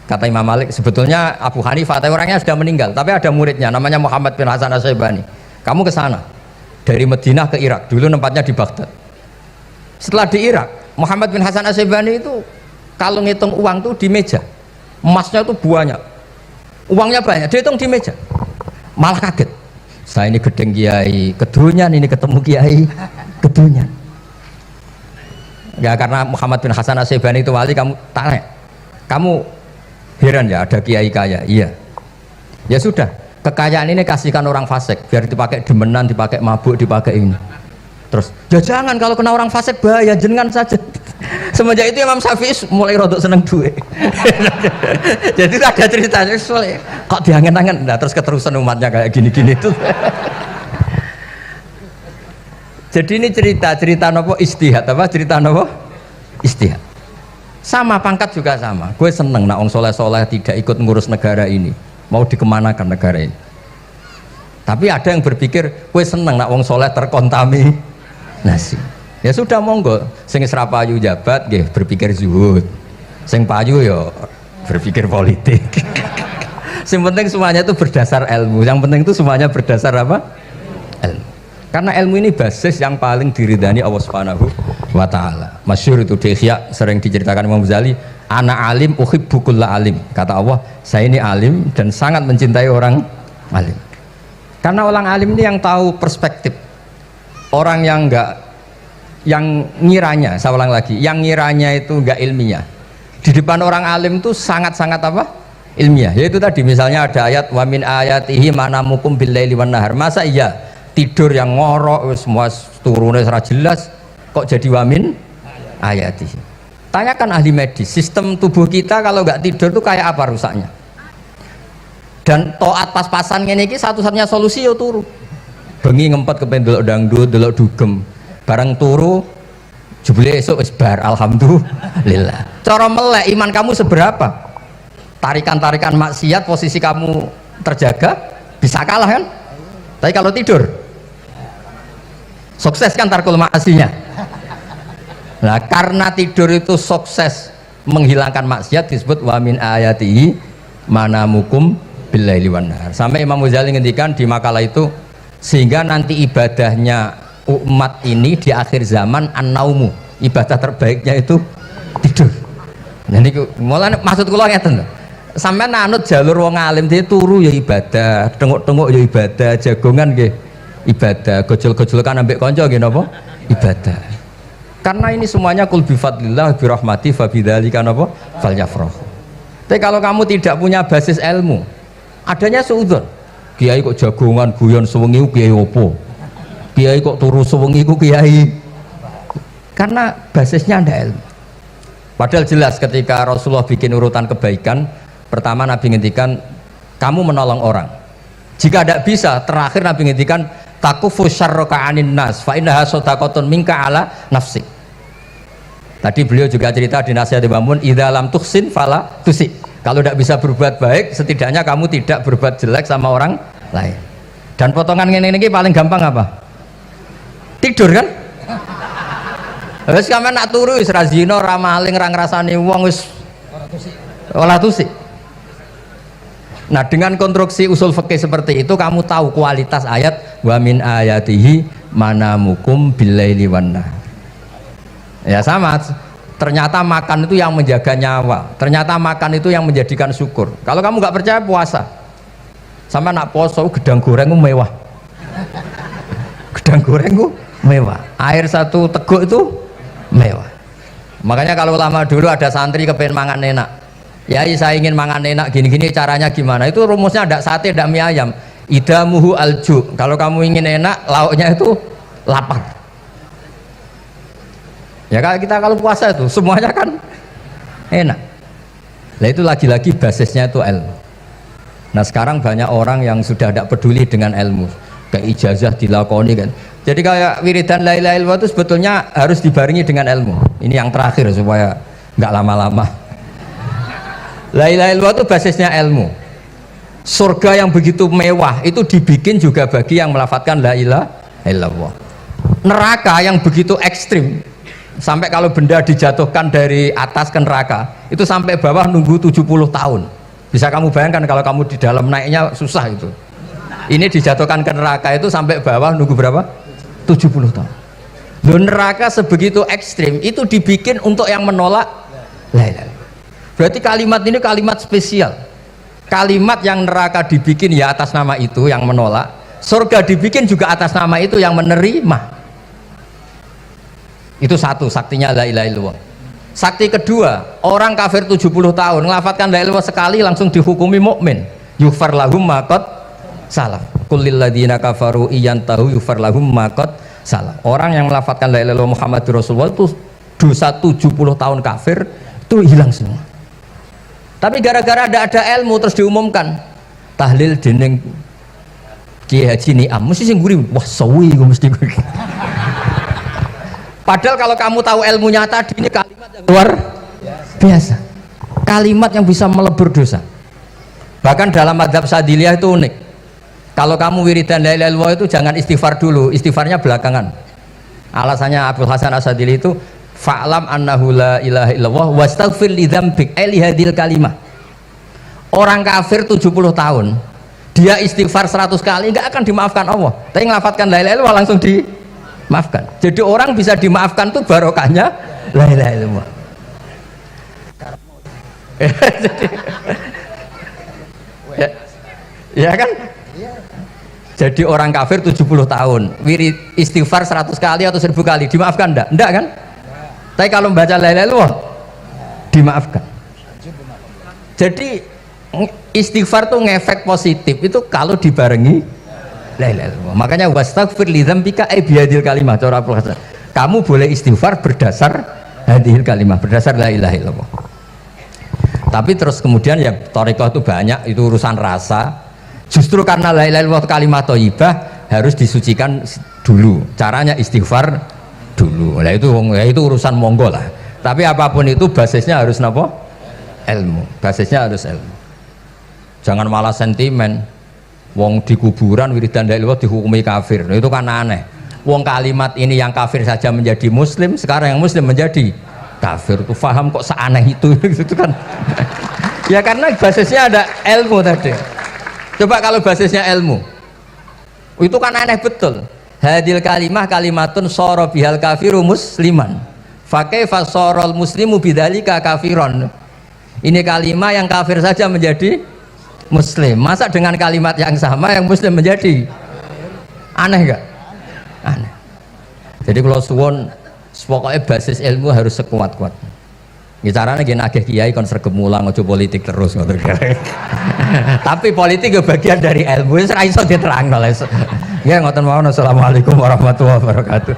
Kata Imam Malik, sebetulnya Abu Hanifah, tapi orangnya sudah meninggal, tapi ada muridnya namanya Muhammad bin Hasan Asy-Syaibani. Kamu ke sana dari Madinah ke Irak, dulu tempatnya di Baghdad. Setelah di Irak, Muhammad bin Hasan Asy-Syaibani itu kalau ngitung uang tuh di meja, emasnya tuh banyak, uangnya banyak, dia hitung di meja, malah kaget. Saya ini gedeng kiai, kedunyan ini ketemu kiai, kedunyan. Ya karena Muhammad bin Hasan Asy-Syaibani itu wali, kamu tanya, kamu heran ya ada kiai kaya? Iya. Ya sudah, kekayaan ini kasihkan orang fasik, biar dipakai demenan, dipakai mabuk, dipakai ini. Terus, ya jangan, kalau kena orang fasik bahaya, jenengan saja. Semenjak itu Imam Syafi'i mulai rodok seneng duit. Jadi ada ceritanya, kok diangen-angen, nah terus keterusan umatnya kayak gini-gini tuh. Jadi ini cerita nopo istihad, apa cerita nopo istihad. Sama pangkat juga sama. Gue seneng nak wong soleh-soleh tidak ikut ngurus negara ini, mau dikemanakan negara ini. Tapi ada yang berpikir, gue seneng nak wong soleh terkontaminasi. Ya sudah monggo, sing serapayu jabat, gih berpikir zuhud. Sing payu yo berpikir politik. Yang penting semuanya itu berdasar ilmu. Yang penting itu semuanya berdasar apa? Ilmu. Karena ilmu ini basis yang paling diridani Allah Subhanahu wa ta'ala. Masyhur itu di Ihya sering diceritakan Imam Ghazali, ana alim uhibbu kulla alim. Kata Allah, saya ini alim dan sangat mencintai orang alim. Karena orang alim ini yang tahu perspektif. Orang yang enggak, yang ngiranya, saya ulang lagi, yang ngiranya itu enggak ilmiah. Di depan orang alim itu sangat-sangat apa? Ilmiah. Yaitu tadi misalnya ada ayat wa min ayatihi manamukum billaili wan nahar. Masa iya tidur yang ngorok semua turunnya secara jelas kok jadi wamin ayati. Tanyakan ahli medis, sistem tubuh kita kalau nggak tidur tuh kayak apa rusaknya. Dan toat pas-pasan ini satu-satunya solusi yo turu. Bengi ngempet kepen delok dangdut, delok dugem. Bareng turu jebule esuk wis bar, alhamdulillah. Cara melek iman kamu seberapa? Tarikan-tarikan maksiat posisi kamu terjaga bisa kalah kan? Tapi kalau tidur sukses kan tarkul maksinya. Nah karena tidur itu sukses menghilangkan maksiat disebut wa min ayatihi manamukum billaili wan nahar. Sampai Imam Ghazali ngendikan di makalah itu, sehingga nanti ibadahnya umat ini di akhir zaman an-naumu, ibadah terbaiknya itu tidur. Jadi mulane maksud kula ngeten lho. Sampai nanut jalur wong alim dia turu ya ibadah, tengok-tengok ya ibadah, jagongan nggih ibadah, gojol-gojolkan ambek kanca nggih napa? Ibadah. Karena ini semuanya kul bi fadlillah bi rahmati fa bidzalika napa? Falyafrahu. Tapi kalau kamu tidak punya basis ilmu, adanya suudzon. Kiai kok jagongan guyon sewengi ku kiai opo? Kiai kok turu sewengi ku kiai. Karena basisnya ada ilmu. Padahal jelas ketika Rasulullah bikin urutan kebaikan, pertama Nabi ngendikan kamu menolong orang. Jika tidak bisa, terakhir Nabi ngendikan takufu syarraka anin nas fa innaha shadaqatun minka ala nafsi. Tadi beliau juga cerita di nasihat Imam Mun, idza lam tuhsin fala tusi. Kalau tidak bisa berbuat baik, setidaknya kamu tidak berbuat jelek sama orang lain. Dan potongan ini paling gampang apa? Tidur kan? Wis sampean nak turu wis ra zina, ra maling, ra ngrasani wong wis ora tusik. Nah, dengan konstruksi usul fikih seperti itu kamu tahu kualitas ayat wa min ayatihi manamukum billaili wan nahar. Ya sama, ternyata makan itu yang menjaga nyawa, ternyata makan itu yang menjadikan syukur. Kalau kamu nggak percaya puasa, sama nak poso gedang goreng mewah, gedang goreng mewah, air satu teguk itu mewah. Makanya kalau lama dulu ada santri kepengen mangan enak, ya saya ingin mangan enak gini-gini, caranya gimana? Itu rumusnya ada sate, ada mie ayam. Idamuhu alju, kalau kamu ingin enak lauknya itu lapar. Ya kita kalau puasa itu semuanya kan enak. Nah itu lagi-lagi basisnya itu ilmu. Nah sekarang banyak orang yang sudah tidak peduli dengan ilmu, kayak ijazah dilakoni kan. Jadi kayak wiridan la ilaha illallah itu sebetulnya harus dibarengi dengan ilmu. Ini yang terakhir supaya nggak lama-lama. La ilaha illallah itu basisnya ilmu. Surga yang begitu mewah itu dibikin juga bagi yang melafadzkan la ilaha illallah. Neraka yang begitu ekstrim, sampai kalau benda dijatuhkan dari atas ke neraka itu sampai bawah nunggu 70 tahun. Bisa kamu bayangkan kalau kamu di dalam, naiknya susah itu. Ini dijatuhkan ke neraka itu sampai bawah nunggu berapa? 70 tahun. Loh, neraka sebegitu ekstrim itu dibikin untuk yang menolak la ilaha illallah. Berarti kalimat ini kalimat spesial. Kalimat yang neraka dibikin ya atas nama itu yang menolak, surga dibikin juga atas nama itu yang menerima. Itu satu saktinya la ilaha illallah. Sakti kedua, orang kafir 70 tahun ngelafadzkan la ilaha illallah sekali langsung dihukumi mukmin. Yufar lahum maqad salam. Qul lil ladzina kafaru iyantahu yufar lahum maqad salam. Orang yang melafadzkan la ilaha illallah Muhammadur Rasulullah itu dosa 70 tahun kafir itu hilang semua. Tapi gara-gara ada ilmu terus diumumkan tahlil dening Kiai Haji Niam mesti sing guri, wah sawi mesti guri. Padahal kalau kamu tahu ilmunya tadi, ini kalimat yang luar biasa, kalimat yang bisa melebur dosa. Bahkan dalam madzhab Sadiliyah itu unik. Kalau kamu wiridan la ilaha illallah itu jangan istighfar dulu, istighfarnya belakangan. Alasannya Abdul Hasan As-Sadili itu fa'lam annahu la ilaha illallah wastaghfir li dzambik li hadil kalimah. Orang kafir 70 tahun dia istighfar 100 kali enggak akan dimaafkan Allah, tapi ngelafadzkan la ilaha illallah langsung dimaafkan. Jadi orang bisa dimaafkan tuh barokahnya la ilaha illallah. Ya kan? Jadi orang kafir 70 tahun wirid istighfar 100 kali atau 1000 kali dimaafkan enggak? Enggak kan? Tapi kalau membaca la ilaha illallah dimaafkan. Jadi istighfar tuh ngefek positif itu kalau dibarengi la ilaha illallah. Makanya wastaghfir li dzambika bihadil kalimah. Kamu boleh istighfar berdasar hadil kalimah, berdasar la ilaha illallah. Tapi terus kemudian ya thariqah itu banyak, itu urusan rasa. Justru karena la ilaha illallah kalimat thayyibah harus disucikan dulu. Caranya istighfar dulu. Nah itu urusan monggo lah. Tapi apapun itu basisnya harus napa? Ilmu. Basisnya harus ilmu. Jangan malah sentimen. Wong di kuburan wiridan la ilaha illallah dihukumi kafir. Nah, itu kan aneh. Wong kalimat ini yang kafir saja menjadi muslim, sekarang yang muslim menjadi kafir. Itu faham kok seaneh itu gitu kan. Ya karena basisnya ada ilmu tadi. Coba kalau basisnya ilmu. Itu kan aneh betul. Hadil kalimah kalimatun soro bihal kafiru musliman fakaifa sorol muslimu bidzalika kafiron. Ini kalimat yang kafir saja menjadi muslim, masa dengan kalimat yang sama yang muslim menjadi aneh enggak? Aneh. Jadi kalau suwon pokoknya basis ilmu harus sekuat-kuat. Caranya gini agak kiai kon sregep mulang ojo politik terus ngoten. Tapi politik itu bagian dari ilmu, wis ra iso diterangno. Ya ngoten mawon. Assalamualaikum warahmatullahi wabarakatuh.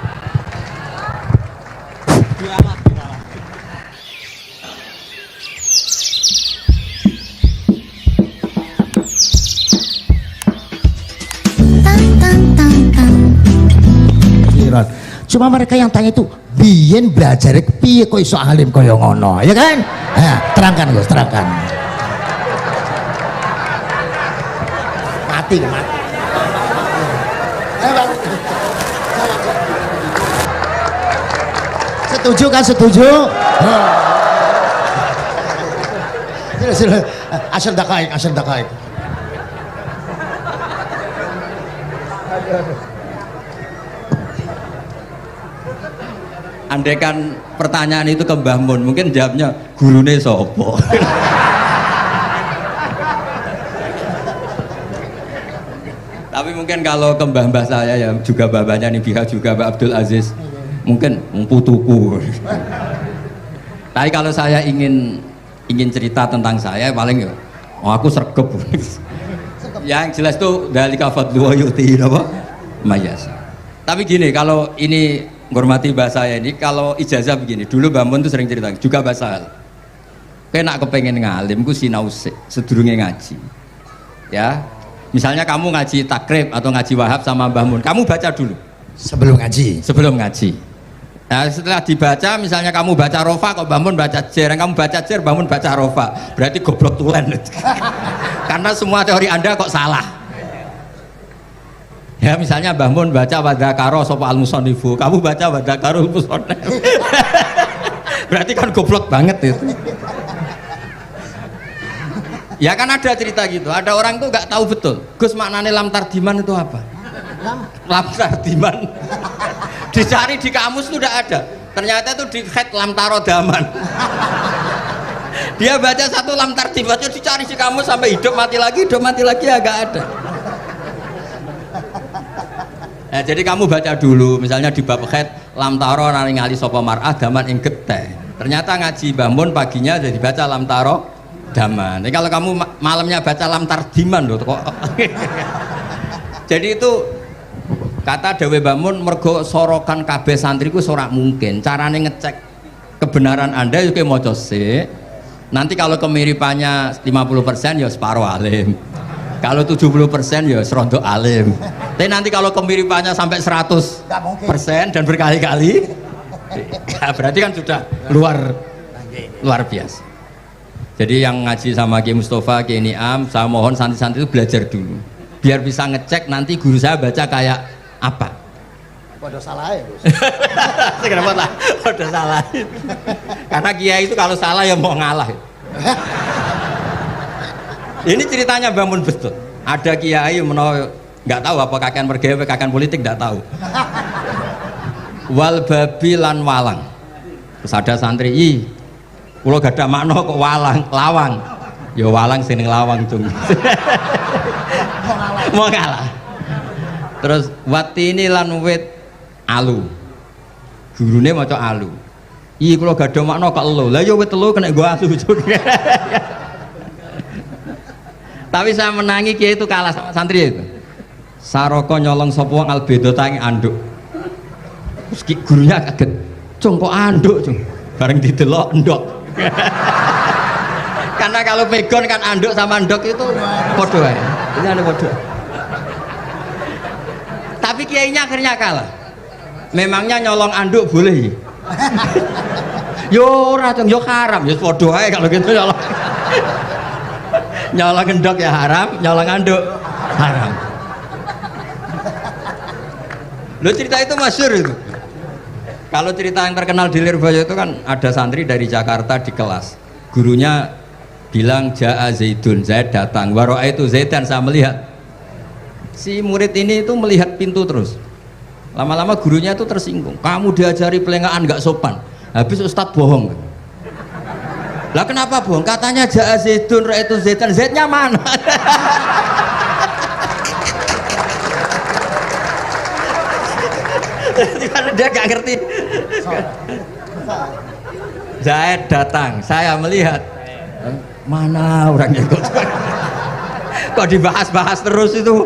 basiran. Cuma mereka yang tanya itu biyen belajar piye kok iso alim kaya ngono, ya kan? Nah, terangkan Gus, terangkan. Mati. Setuju kan, setuju? Sila, asal dakaik. Andai kan pertanyaan itu ke Mbah Mun, mungkin jawabnya gurune sopo. Tapi mungkin kalau ke mbah-mbah saya ya juga babanya nih pihak juga Mbak Abdul Aziz, mungkin putuku. Tapi kalau saya ingin cerita tentang saya paling ya, aku sregep. Yang jelas tuh dari kafadlu yuti apa mayas. Tapi gini, kalau ini menghormati bahasa saya ini, kalau ijazah begini, dulu Mbah Mun tuh sering cerita juga bahasa. Kena kepengen ngalim, ku sinau sedurunge ngaji. Ya, misalnya kamu ngaji takrib atau ngaji wahab sama Mbah Mun, kamu baca dulu sebelum ngaji. Nah, setelah dibaca, misalnya kamu baca rofa, kok Mbah Mun baca jer, kamu baca jer, Mbah Mun baca rofa, berarti goblok tulen. Karena semua teori Anda kok salah. Ya, misalnya Mbah Mun baca wadakaro sopa al-musonifu, kamu baca wadakaro musonef. Berarti kan goblok banget itu. Ya kan ada cerita gitu, ada orang tuh nggak tahu betul, Gus maknanya lam tardiman itu apa? Lam tardiman dicari di kamus tuh udah ada, ternyata itu di head lam tarodaman. Dia baca satu lam tardiman, dicari di kamus sampai hidup mati lagi agak ada. Nah, jadi kamu baca dulu, misalnya di bab head lam taro ngali sopo mar'ah daman ing geteh. Ternyata ngaji Mbah Mun paginya jadi baca lam taro daman. Jadi kalau kamu malamnya baca lam tardiman loh kok. Jadi itu kata Dewi Mbah Mun, mergo sorokan kabeh santriku sorak mungkin. Carane ngecek kebenaran Anda juga maca sik. Nanti kalau kemiripannya 50% ya separuh alim. Kalau 70% ya serondo alim. Tapi nanti kalau kemiripannya sampai 100% dan berkali-kali, ya berarti kan sudah luar biasa. Jadi yang ngaji sama Ki Mustafa, Ki Niam, saya mohon santri-santri itu belajar dulu, biar bisa ngecek nanti guru saya baca kayak apa. Waduh salah ya Gus. Kenapa lah? Waduh salah. Karena kiai itu kalau salah ya mau ngalah. Ini ceritanya Mbah Mun betul. Ada kiai nggak tahu apa kakean mergawe kakean politik nggak tahu. Wal babi lan walang. Terus ada santri, kula gak ada makna kok lawang. Ya walang sing lawang cung. Mau ngalah. Terus watini lan wit alu. Gurune maca alu. Kula gak ada makna kok elo. Lah ya wit telu kena gua alu cung. Tapi saya menangi kiai itu kalah sama santri itu. Saroko nyolong sapa wong albedo tangi anduk. Terus gurunya kaget. Cung kok anduk, cung. Bareng didelok endok. Karena kalau pegon kan anduk sama endok itu podo ya. Ini ada podo. Tapi kiainya akhirnya kalah. Memangnya nyolong anduk boleh? Yo ora, cung, yo haram, yo podo ae kalau gitu nyolong. Nyolong endok ya haram, nyolong anduk haram. Lo cerita itu masyhur itu. Kalau cerita yang terkenal di Lirboyo itu kan ada santri dari Jakarta di kelas, gurunya bilang Ja'a Zaidun, Zaid datang, waro'a itu Zaidan, saya melihat. Si murid ini itu melihat pintu terus. Lama-lama gurunya itu tersinggung, kamu diajari pelengahan nggak sopan, habis Ustadz bohong. Lah kenapa bohong? Katanya Ja'a Zaidun, ro'a itu Zaidan, Zaidnya mana? Dia gak ngerti. Zaid datang, saya melihat. Mana orangnya kok dibahas-bahas terus itu.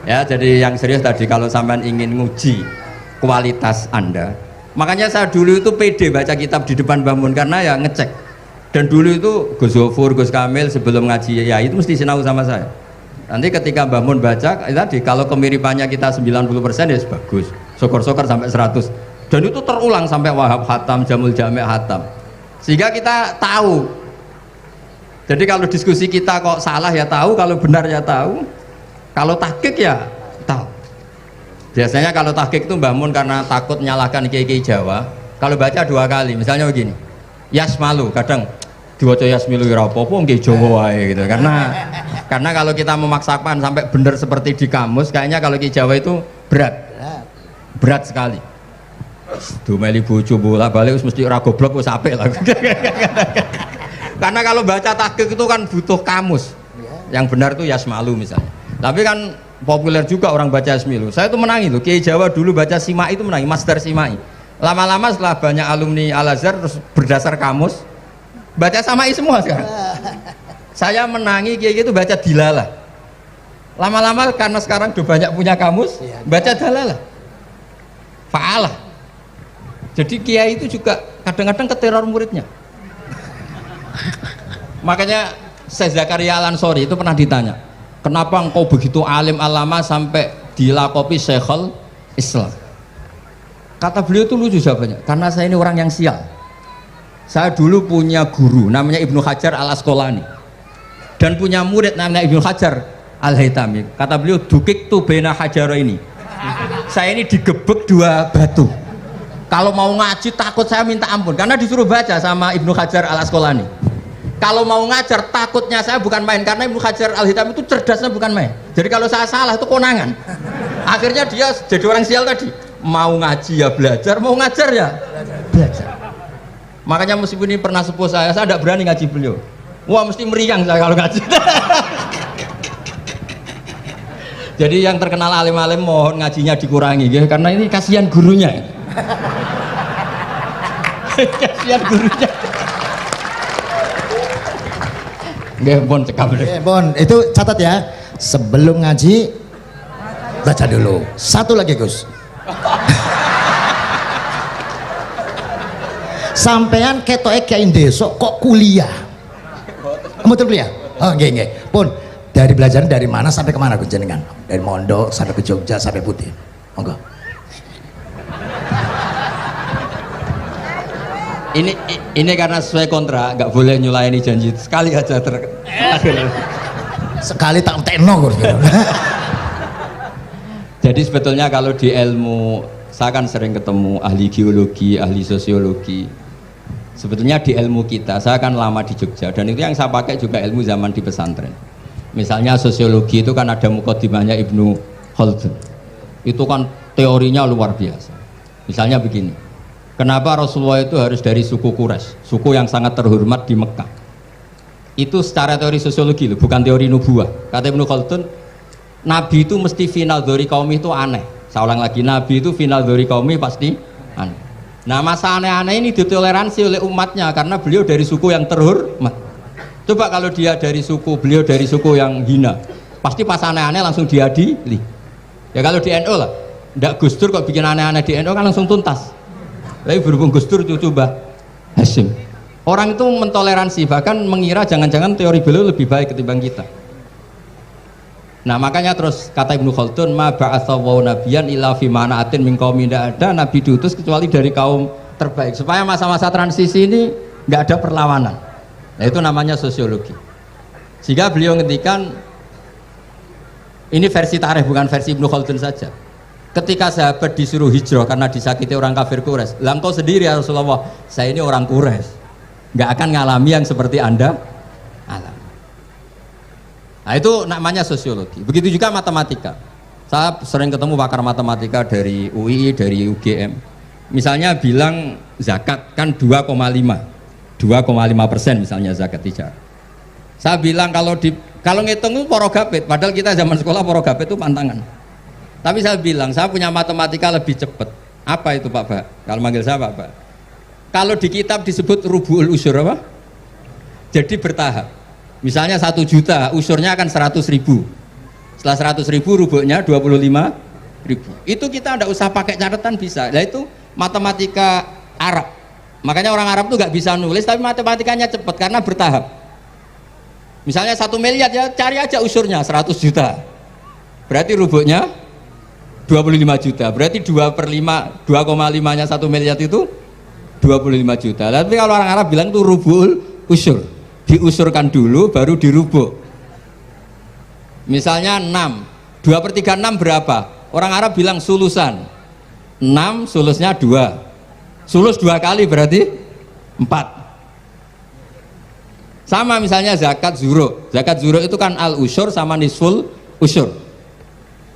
Ya, jadi yang serius tadi, kalau sampean ingin nguji kualitas Anda, makanya saya dulu itu pede baca kitab di depan Mbah Mun karena ya ngecek. Dan dulu itu Gus Zofur, Gus Kamil sebelum ngaji ya itu mesti sinau sama saya. Nanti ketika Mbah Mun baca tadi kalau kemiripannya kita 90% ya bagus. Syukur-syukur sampai 100. Dan itu terulang sampai Wahab Hatam, Jamul Jami' Hatam. Sehingga kita tahu. Jadi kalau diskusi kita kok salah ya tahu, kalau benar ya tahu. Kalau tahqiq ya tahu. Biasanya kalau tahqiq itu Mbah Mun karena takut menyalahkan kiai-kiai Jawa, kalau baca 2 kali, misalnya begini. Yasmalu, kadang diwaca Yasmilu ya apa-apa nggih Jawa wae gitu. Karena kalau kita memaksakan sampai benar seperti di kamus, kayaknya kalau kiai Jawa itu berat sekali. Dumeli bojo bolak-balik mesti ora goblok wis apik lah. Karena kalau baca tahqiq itu kan butuh kamus. Yang benar itu Yasmalu misalnya. Tapi kan populer juga orang baca Yasmilu. Saya tuh menangi loh, kiai Jawa dulu baca Simai itu menangi, Masdar Simai. Lama-lama setelah banyak alumni Al-Azhar terus berdasar kamus baca Samai semua sekarang. Saya menangi kiai itu baca Dilalah. Lama-lama karena sekarang udah banyak punya kamus, baca Dalalah. Fa'alah. Jadi kiai itu juga kadang-kadang keteror muridnya. Makanya Syekh Zakaria Al-Ansori itu pernah ditanya, kenapa engkau begitu alim alama sampai dilakopi Syekhul Islam? Kata beliau itu lucu jawabannya, karena saya ini orang yang sial. Saya dulu punya guru namanya Ibnu Hajar Al-Asqalani dan punya murid namanya Ibnu Hajar Al-Haytami. Kata beliau, dukik tu bena hajaro ini. Saya ini digebek 2 batu. Kalau mau ngaji takut saya minta ampun karena disuruh baca sama Ibnu Hajar Al-Asqalani. Kalau mau ngajar takutnya saya bukan main karena Ibnu Hajar Al-Haytami itu cerdasnya bukan main. Jadi kalau saya salah itu konangan. Akhirnya dia jadi orang sial tadi. Mau ngaji ya belajar, mau ngajar ya belajar. Makanya meskipun ini pernah sepuh saya tidak berani ngaji beliau. Wah mesti meriang saya kalau ngaji. Jadi yang terkenal alim-alim mohon ngajinya dikurangi ya, karena ini kasihan gurunya. Kasihan gurunya. Nggih, Bon cekap. Bon, itu catat ya. Sebelum ngaji baca dulu. Satu lagi, Gus. Sampean ketoke kiai desa kok kuliah. Betul kuliah? Oh, nggih. Pun dari belajar dari mana sampai kemana Gus jenengan? Dari Mondok sampai ke Jogja sampai Putih. Monggo. Ini karena sesuai kontrak, nggak boleh nyulayani janji sekali aja Sekali tak tekno Gus. Jadi sebetulnya kalau di ilmu, saya kan sering ketemu ahli geologi, ahli sosiologi. Sebetulnya di ilmu kita, saya kan lama di Jogja dan itu yang saya pakai juga ilmu zaman di pesantren. Misalnya sosiologi itu kan ada mukadimahnya Ibnu Khaldun. Itu kan teorinya luar biasa. Misalnya begini, kenapa Rasulullah itu harus dari suku Quraisy, suku yang sangat terhormat di Mekah? Itu secara teori sosiologi loh, bukan teori nubuah. Kata Ibnu Khaldun, Nabi itu mesti final dari kaum itu aneh. Saya ulang lagi, Nabi itu final dari kaum pasti aneh. Nah masa aneh-aneh ini ditoleransi oleh umatnya karena beliau dari suku yang terhormat. Coba kalau dia dari suku, beliau dari suku yang hina, pasti pas aneh-aneh langsung diadili. Ya kalau di NU lah, ndak Gus Dur kok bikin aneh-aneh di NU kan langsung tuntas. Tapi berhubung Gus Dur cucu Mbah Hasyim, orang itu mentoleransi, bahkan mengira jangan-jangan teori beliau lebih baik ketimbang kita. Nah makanya terus kata Ibnu Khaldun, ma ba'atsawu nabiyan illa fi mana'atin min qaumin, tidak ada nabi diutus kecuali dari kaum terbaik supaya masa-masa transisi ini nggak ada perlawanan. Nah itu namanya sosiologi. Sehingga beliau ngendikan, ini versi tarikh bukan versi Ibnu Khaldun saja. Ketika sahabat disuruh hijrah karena disakiti orang kafir Quraisy, lah engkau sendiri ya Rasulullah, saya ini orang Quraisy, nggak akan ngalami yang seperti Anda alami. Nah itu namanya sosiologi. Begitu juga matematika. Saya sering ketemu pakar matematika dari UI, dari UGM. Misalnya bilang zakat kan 2,5% misalnya zakat tijar. Saya bilang kalau ngitung itu porogapit, padahal kita zaman sekolah porogapit itu pantangan. Tapi saya bilang saya punya matematika lebih cepat. Apa itu Pak Ba? Kalau manggil saya Pak Ba. Kalau di kitab disebut rubu'ul usyur apa? Jadi bertahap. Misalnya 1 juta, usurnya akan 100.000. Setelah 100.000 rubuhnya 25.000. Itu kita tidak usah pakai catatan bisa. Nah itu matematika Arab. Makanya orang Arab tuh nggak bisa nulis, tapi matematikanya cepat karena bertahap. Misalnya 1 miliar ya cari aja usurnya 100 juta. Berarti rubuhnya 25 juta. Berarti 2/5, 2,5-nya 1 miliar itu 25 juta. Tapi kalau orang Arab bilang itu rubul usur. Diusurkan dulu baru dirubuk. Misalnya 6. 2/3 6 berapa? Orang Arab bilang sulusan. 6 sulusnya 2. Sulus 2 kali berarti 4. Sama misalnya zakat zuro. Zakat zuro itu kan al usyur sama nisful usyur.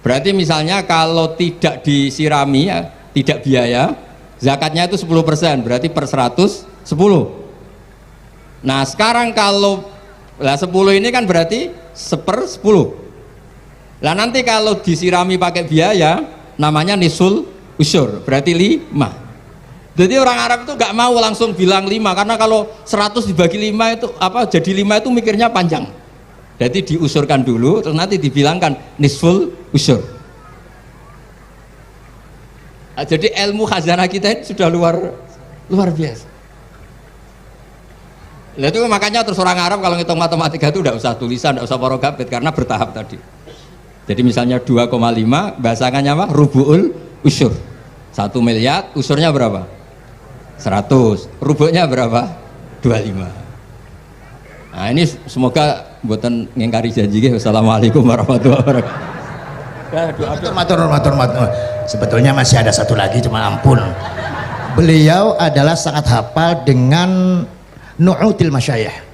Berarti misalnya kalau tidak disirami ya, tidak biaya, zakatnya itu 10%, berarti per 100 10. Nah, sekarang kalau 10 ini kan berarti 1/10. Lah nanti kalau disirami pakai biaya namanya nisful usyur, berarti 5. Jadi orang Arab itu gak mau langsung bilang 5, karena kalau 100 dibagi 5 itu jadi 5 itu mikirnya panjang. Jadi diusurkan dulu terus nanti dibilangkan nisful usyur. Nah, jadi ilmu khazanah kita ini sudah luar biasa. Nah, itu makanya terus orang Arab kalau ngitung matematika itu tidak usah tulisan, tidak usah porogabit karena bertahap tadi. Jadi misalnya 2,5 bahasannya apa? Rubu'ul usyur. 1 miliar usurnya berapa? 100. Rubuhnya berapa? 25. Nah, ini semoga buatan ngingkari janji. Wassalamualaikum warahmatullahi wabarakatuh. Matur. Sebetulnya masih ada satu lagi, cuma ampun. Beliau adalah sangat hafal dengan nu'util masyayikh.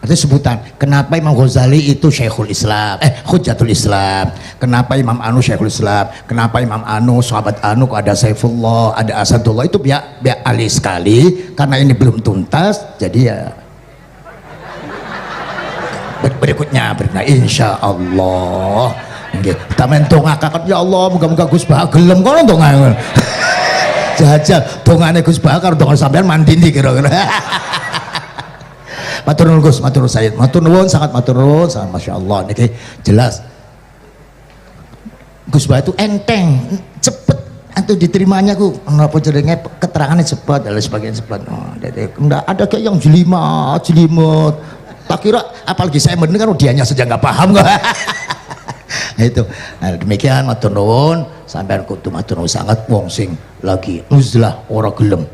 Itu sebutan. Kenapa Imam Ghazali itu Syekhul Islam, Hujjatul Islam. Kenapa Imam Anu Syekhul Islam. Kenapa Imam Anu, sahabat Anu kok ada Saifullah, ada Asadullah. Itu biar ahli sekali. Karena ini belum tuntas, jadi ya berikutnya insya Allah. Kita mentongakakan ya Allah, moga-moga Gus Bah gelem kono ndonga. Jajal dongane Gus Bah karo dongan sampean mandi kira-kira. Matur nuwun Gus, matur nuwun Sayyid, matur nuwun, sangat matur nuwun, sangat masya Allah. Niki jelas Gus Bah itu enteng, cepet atau diterimanya ku napa jenenge keterangannya cepat dan sebagainya cepat. Oh, enggak ada kayak yang jelimet. Tak kira apalagi saya mendengar dianya saja nggak paham kok. Nah, itu. Nah, demikian matur nuwun, sampean kudu matur nuwun sangat wong sing lagi uzlah ora gelem.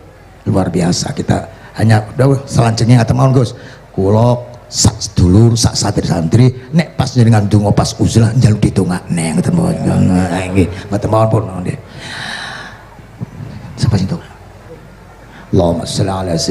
Luar biasa kita hanya selanjutnya ngaten mawon Gus. Kula sak sedulur sak santri-santri nek pas jenengan donga pas uzlah njaluk ditongakne ngoten mawon. Nggih, ngoten mawon pun nggih. Sampai situ. Allahumma shalli ala